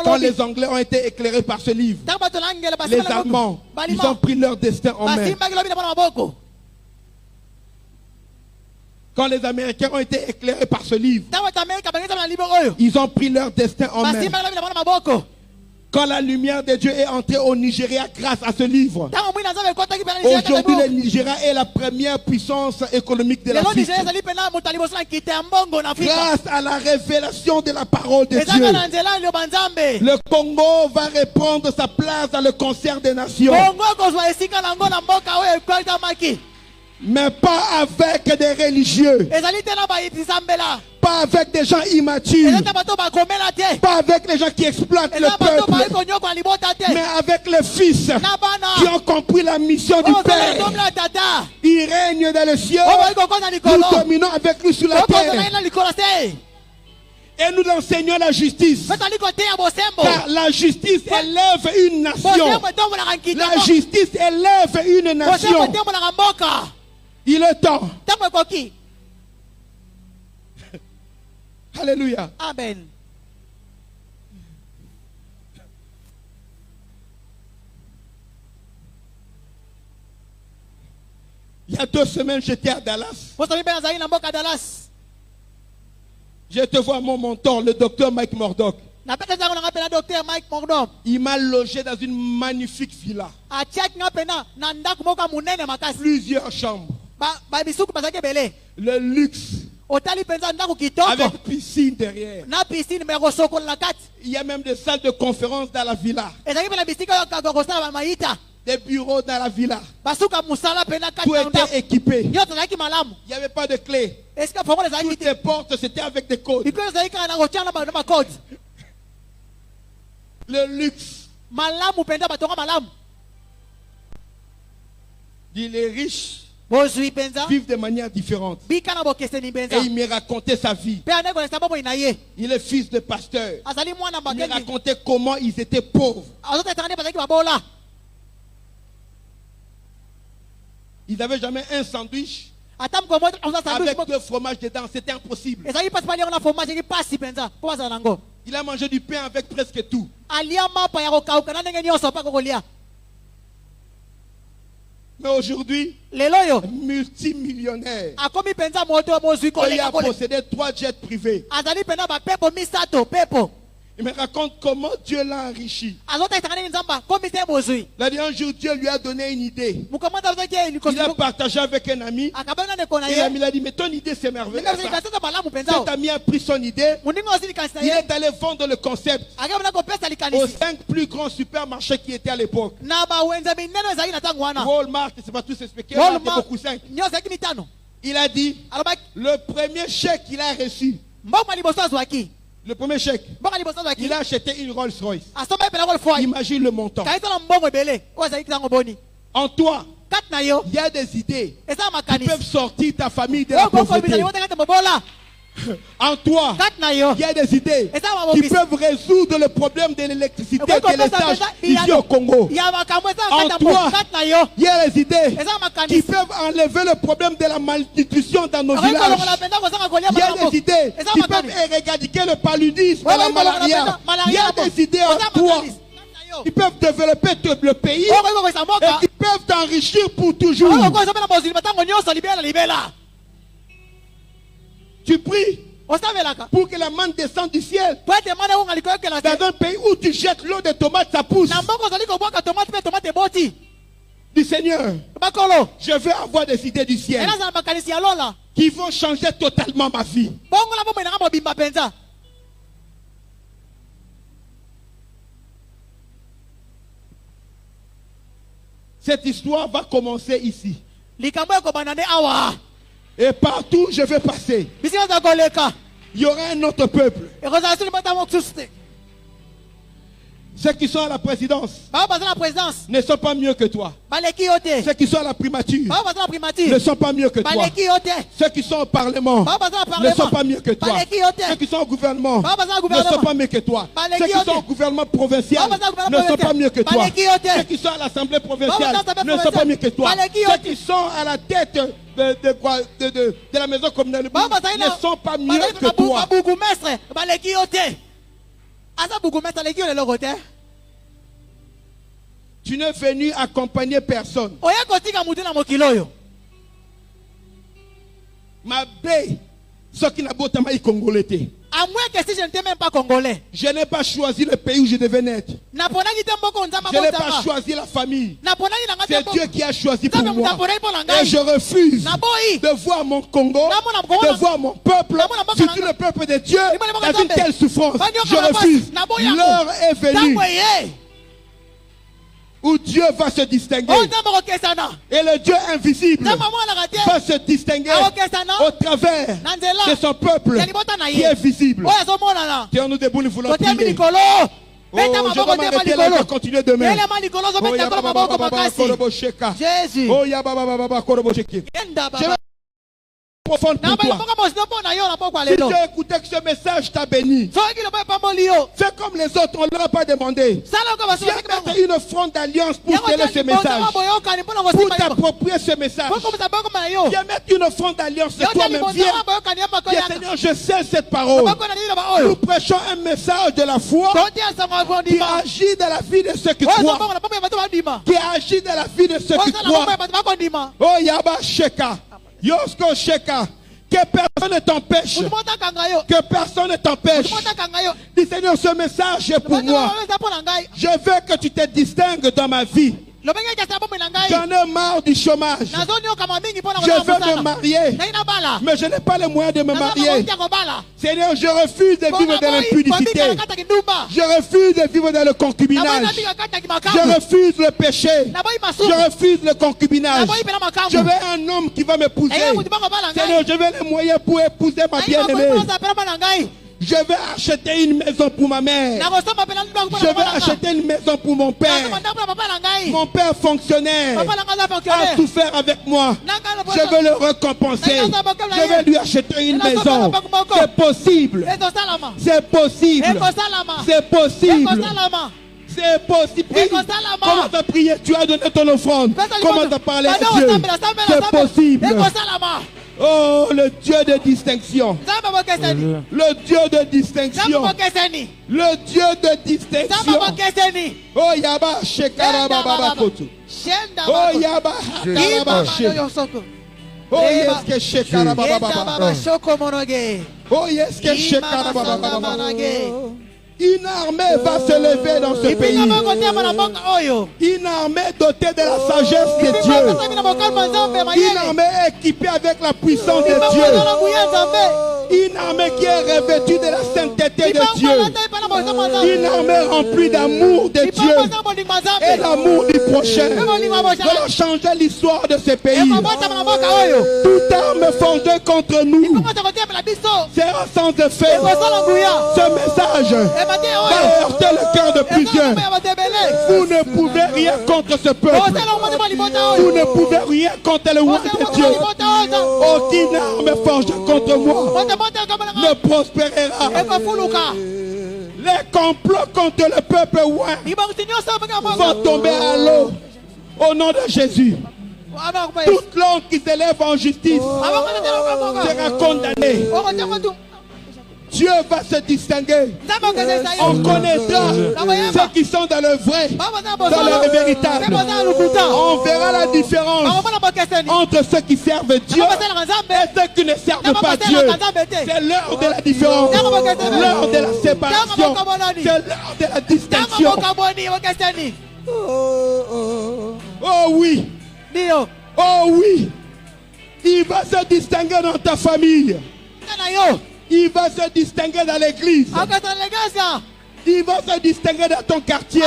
Quand les Anglais ont été éclairés par ce livre, les Allemands, ils ont pris leur destin en main. Quand les Américains ont été éclairés par ce livre, ils ont pris leur destin en main. Quand la lumière de Dieu est entrée au Nigeria grâce à ce livre, aujourd'hui le Nigeria est la première puissance économique de l'Afrique. Grâce à la révélation de la parole de Dieu, le Congo va reprendre sa place dans le concert des nations. Mais pas avec des religieux, pas avec des gens immatures, pas avec les gens qui exploitent le peuple, mais avec les fils qui ont compris la mission du Père. Il règne dans les cieux, nous dominons avec lui sur la terre. Et nous enseignons la justice. Car la justice élève une nation. La justice élève une nation. Il est temps. Alléluia. Amen. Il y a 2 semaines, j'étais à Dallas. Je te vois mon mentor, le docteur Mike Murdock. Il m'a logé dans une magnifique villa. Plusieurs chambres. Le luxe. Avec piscine derrière. Il y a même des salles de conférence dans la villa. Des bureaux dans la villa. Tout était équipé. Il n'y avait pas de clé. Toutes les portes, c'était avec des codes. Le luxe. Il est riche. Vivent de manière différente. Et il me racontait sa vie. Il est fils de pasteur. Il me racontait comment ils étaient pauvres. Ils n'avaient jamais un sandwich avec 2 fromages dedans. C'était impossible. Il a mangé du pain avec presque tout. Mais aujourd'hui, multimillionnaire. Il a possédé 3 jets privés. Il me raconte comment Dieu l'a enrichi. Il a dit un jour, Dieu lui a donné une idée. Il a partagé avec un ami. Et l'ami a dit, mais ton idée c'est merveilleux. Cet ami a pris son idée. Il est allé vendre le concept aux 5 plus grands supermarchés qui étaient à l'époque. Walmart, c'est pas tout expliqué. Il a dit, le premier chèque qu'il a reçu, le premier chèque, il a acheté une Rolls Royce. Imagine le montant. En toi, il y a des idées qui peuvent sortir ta famille de la pauvreté. En toi, il y a des idées qui peuvent résoudre le problème de l'électricité de l'essence ici au Congo. En toi, il y a des idées qui peuvent enlever le problème de la malnutrition dans nos villages. Il y a des idées qui peuvent éradiquer le paludisme et la malaria. Il y a des idées en toi qui peuvent développer le pays et qui peuvent t'enrichir pour toujours. Tu pries pour que la manne descende du ciel. Dans un pays où tu jettes l'eau de tomate, ça pousse. Du Seigneur, je veux avoir des idées du ciel qui vont changer totalement ma vie. Cette histoire va commencer ici. Et partout je vais passer, il y aura un autre peuple. Ceux qui sont à la présidence ne sont pas mieux que toi. Ceux qui sont à la primature ne sont pas mieux que toi. Ceux qui sont au Parlement ne sont pas mieux que toi. Ceux qui sont au gouvernement ne sont pas mieux que toi. Ceux qui sont au gouvernement provincial ne sont pas mieux que toi. Ceux qui sont à l'Assemblée provinciale ne sont pas mieux que toi. Ceux qui sont à la tête de la maison communale ne sont pas mieux que toi. Tu n'es venu accompagner personne. Ma baie, ce qui n'a pas été congolais. À moins que si je n'étais même pas congolais. Je n'ai pas choisi le pays où je devais naître. Je n'ai pas choisi la famille. C'est Dieu qui a choisi pour moi. Et je refuse de voir mon Congo, de voir mon peuple, surtout le peuple de Dieu, dans une telle souffrance. Je refuse. L'heure est venue où Dieu va se distinguer. Et le Dieu invisible va se distinguer au travers de son peuple qui est visible. Tiens-nous debout, nous voulons prier. Oh, je vais m'arrêter là, je vais continuer demain. Jésus. Je vais profonde pour toi. Si tu as écouté que ce message t'a béni, fais comme les autres, on ne leur a pas demandé. Viens mettre une offrande d'alliance pour sceller ce message, pour t'approprier ce message. Viens mettre une offrande d'alliance de toi-même. Viens, Seigneur, je sais cette parole. Nous prêchons un message de la foi qui agit dans la vie de ceux qui croient. Qui agit dans la vie de ceux qui croient. Oh Yaba Sheka. Yosko Sheka, que personne ne t'empêche. Que personne ne t'empêche. Dis Seigneur, ce message est pour moi. Je veux que tu te distingues dans ma vie. J'en ai marre du chômage. Je veux me marier, mais je n'ai pas les moyens de me marier. Seigneur, je refuse de vivre dans l'impudicité. Je refuse de vivre dans le concubinage. Je refuse le péché. Je refuse le concubinage. Je veux un homme qui va m'épouser. Seigneur, je veux les moyens pour épouser ma bien-aimée. Je vais acheter une maison pour ma mère. Je vais acheter une maison pour mon père. Mon père fonctionnaire a souffert avec moi. Je veux le récompenser. Je vais lui acheter une maison. C'est possible. C'est possible. C'est possible. C'est possible. Comment tu as prié? Tu as donné ton offrande. Comment tu as parlé à Dieu? C'est possible. Oh, le Dieu de distinction. Le Dieu de distinction. Le Dieu de distinction. Oh, Yaba Shekara Baba Kotu. Oh, Yaba Hakaraba Shek. Oh, yes, que Shekara Baba. Oh, yes, que Shekara Baba. Une armée va se lever dans ce pays. Une armée dotée de la sagesse de Dieu. Une armée équipée avec la puissance de Dieu. Une armée qui est revêtue de la sainteté de Dieu. Une armée remplie d'amour de Dieu et l'amour du prochain. Allons changer l'histoire de ce pays. Toute arme fondée contre nous sera sans effet. Ce message va heurter le cœur de plusieurs. Vous ne pouvez rien contre ce peuple. Vous ne pouvez rien contre le roi de Dieu. Aucune arme forgée contre moi ne prospérera. Les complots contre le peuple vont tomber à l'eau au nom de Jésus. Toute langue qui s'élève en justice sera condamnée. Dieu va se distinguer. On connaîtra ceux qui sont dans le vrai, dans le véritable. On verra la différence entre ceux qui servent Dieu et ceux qui ne servent pas Dieu. C'est l'heure de la différence, l'heure de la séparation, c'est l'heure de la distinction. Oh oui, oh oui, il va se distinguer dans ta famille. Il va se distinguer dans l'église. Il va se distinguer dans ton quartier.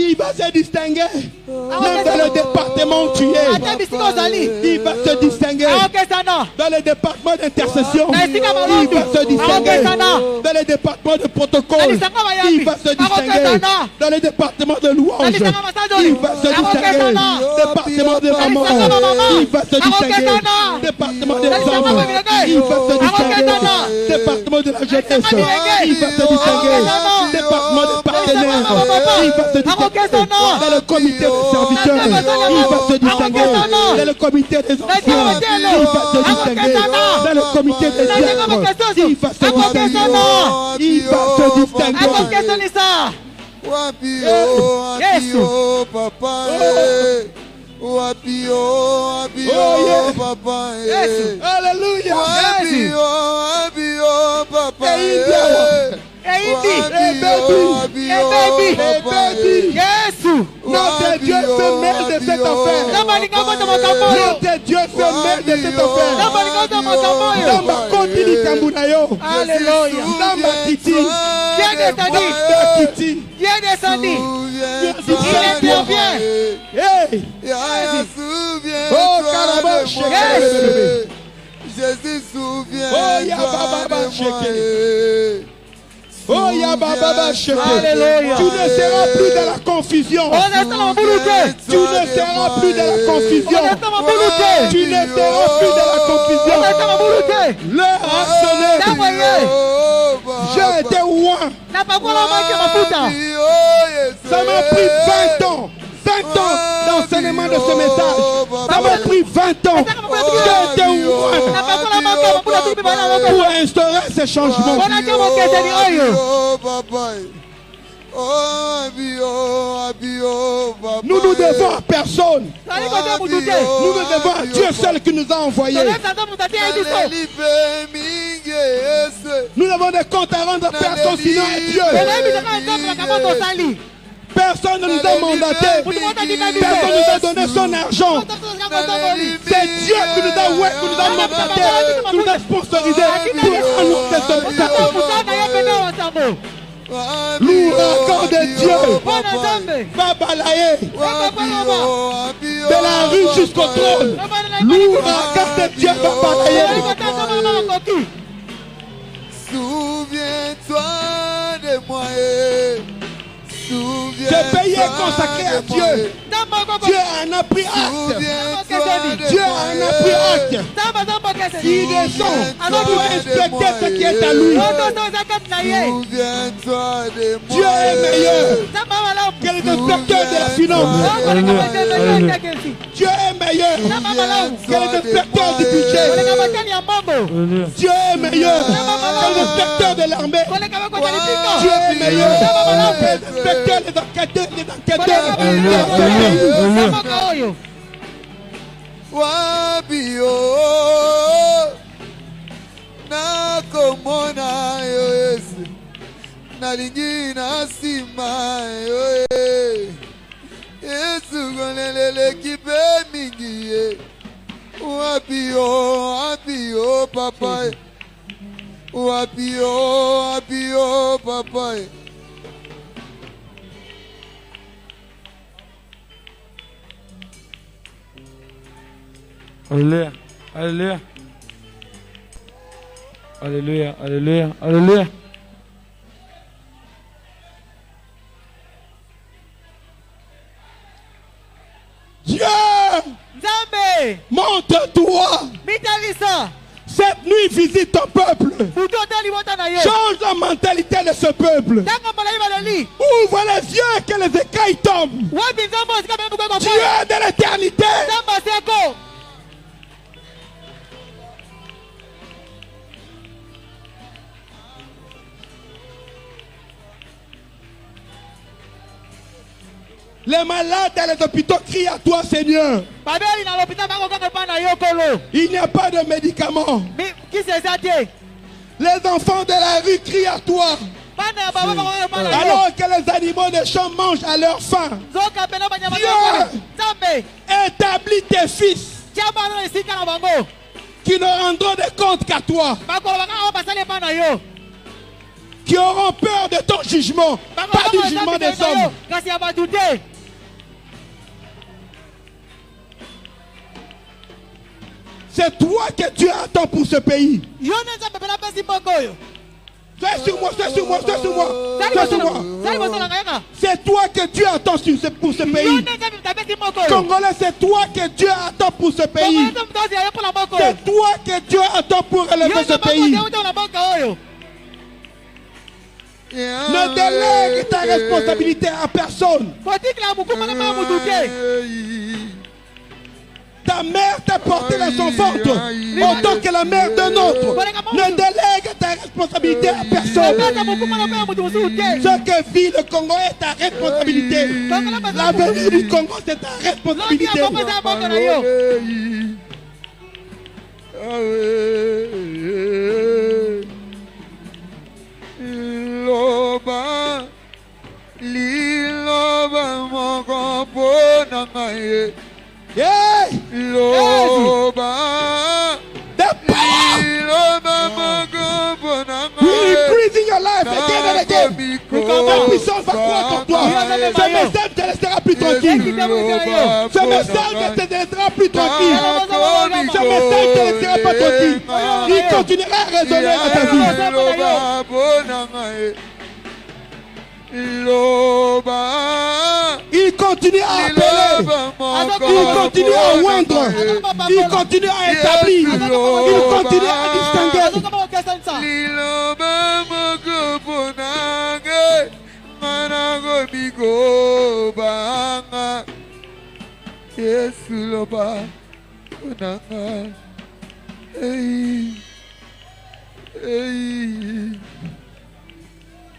Il va se distinguer même dans le département où tu es. Il va se distinguer dans le département d'intercession. Il va se distinguer dans le département de protocole. Il va se distinguer dans le département de louange. Il va se distinguer dans le département de maman. Il va se distinguer dans le département des hommes. Il va se distinguer dans le département de la jeunesse. Il va se distinguer dans le département des partenaires. Il va se distinguer dans le comité des serviteurs. Il va se distinguer dans le comité des anciens. Il va se distinguer dans le comité des diacres. Il va se distinguer. Il va se distinguer. Wapio, papa, wapio, papa, Alléluia. Wapio, papa, Notre Dieu fait mère de cette affaire. Notre Dieu fait mère de cette affaire. Dans ma continue Kambunayo. Alléluia. Dans ma Titi. Qui est descendu? Il intervient. Oh, Carabache. Jésus, souviens. Oh, Yababa. Oh, Yababa. Tu ne seras plus dans la confusion. Tu ne seras plus dans la confusion. Tu ne seras plus dans la confusion. L'heure a sonné. J'ai été loin. Ça m'a pris 20 ans. 20 ans d'enseignement de ce message. Ça m'a pris 20 ans. J'ai été loin pour instaurer ces changements. Nous ne devons à personne. Nous ne devons à Dieu seul qui nous a envoyés. Nous avons des comptes à rendre à personne sinon à Dieu. Personne ne nous a mandaté. Personne ne nous a donné son argent. C'est Dieu qui nous a mandaté, qui nous a sponsorisé pour annoncer ce message. L'ouragan de Dieu va balayer de la rue jusqu'au trône. L'ouragan de Dieu va balayer. Souviens-toi de moi. Ce pays est consacré à Dieu. Dieu en a pris acte. Dieu en a pris acte. Il descend pour inspecter ce qui est à lui. Dieu est meilleur que les inspecteurs de la finance. Dieu est meilleur que les inspecteurs du budget. Dieu est meilleur que les inspecteurs de l'armée. Dieu est meilleur que les inspecteurs, les enquêteurs. Wabio na komona yo Yesu nalingi na sima yo Yesu gonelele kipe mingi ye wabio papa wabio papa. Alléluia, alléluia, alléluia, alléluia, alléluia. Dieu, montre-toi. Cette nuit, visite ton peuple. Change la mentalité de ce peuple. Ouvre les yeux que les écailles tombent. Dieu de l'éternité. Les malades dans les hôpitaux crient à toi, Seigneur. Il n'y a pas de médicaments. Les enfants de la rue crient à toi. Alors que les animaux des champs mangent à leur faim. Dieu, établis tes fils qui ne rendront des comptes qu'à toi. qui auront peur de ton jugement, pas du jugement des hommes. C'est toi que Dieu attend pour ce pays. Fais sur moi, fais sur moi, fais sur moi, fais sur moi. C'est toi que Dieu attend pour ce pays. Congolais, c'est toi que Dieu attend pour ce pays. C'est toi que Dieu attend pour élever ce pays. Ne délègue ta responsabilité à personne. Ta mère t'a porté dans son ventre autant que la mère d'un autre. Ne délègue ta responsabilité à personne. Ce que vit le Congo est ta responsabilité. L'avenir du Congo, c'est ta responsabilité. Loba, liloba moko ponangaye. Yeah. Loba, the power. We increase in your life again and again. La puissance va croître en toi. Ce message te laissera plus tranquille. Ce message ne te laissera plus tranquille. Ce message ne te laissera pas tranquille. Il continuera à résonner dans ta vie. Il continue à appeler. Il continue à oindre. Il continue à établir. Il continue à distinguer.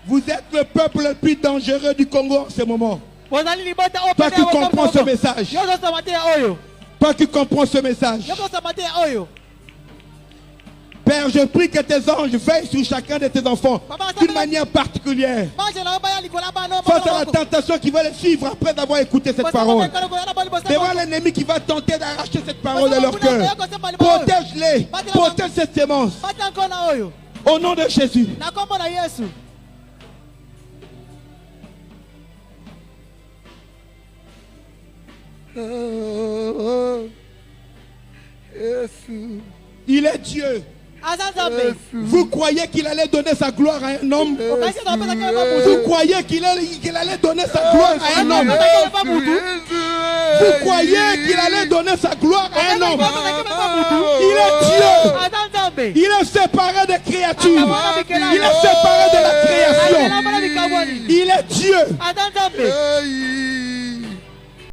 Vous êtes le peuple le plus dangereux du Congo en ce moment. Toi qui comprends ce message. Toi qui comprends ce message. Père, je prie que tes anges veillent sur chacun de tes enfants d'une manière particulière. Face à la tentation qui va les suivre après avoir écouté cette parole. Devant l'ennemi qui va tenter d'arracher cette parole de leur cœur. Protège-les. Protège cette sémence. Au nom de Jésus. Il est Dieu. Vous croyez qu'il allait donner sa gloire à un homme? Vous croyez qu'il allait donner sa gloire à un homme? Vous croyez qu'il allait donner sa gloire à un homme? Il est Dieu. Il est séparé des créatures. Il est séparé de la création. Il est Dieu.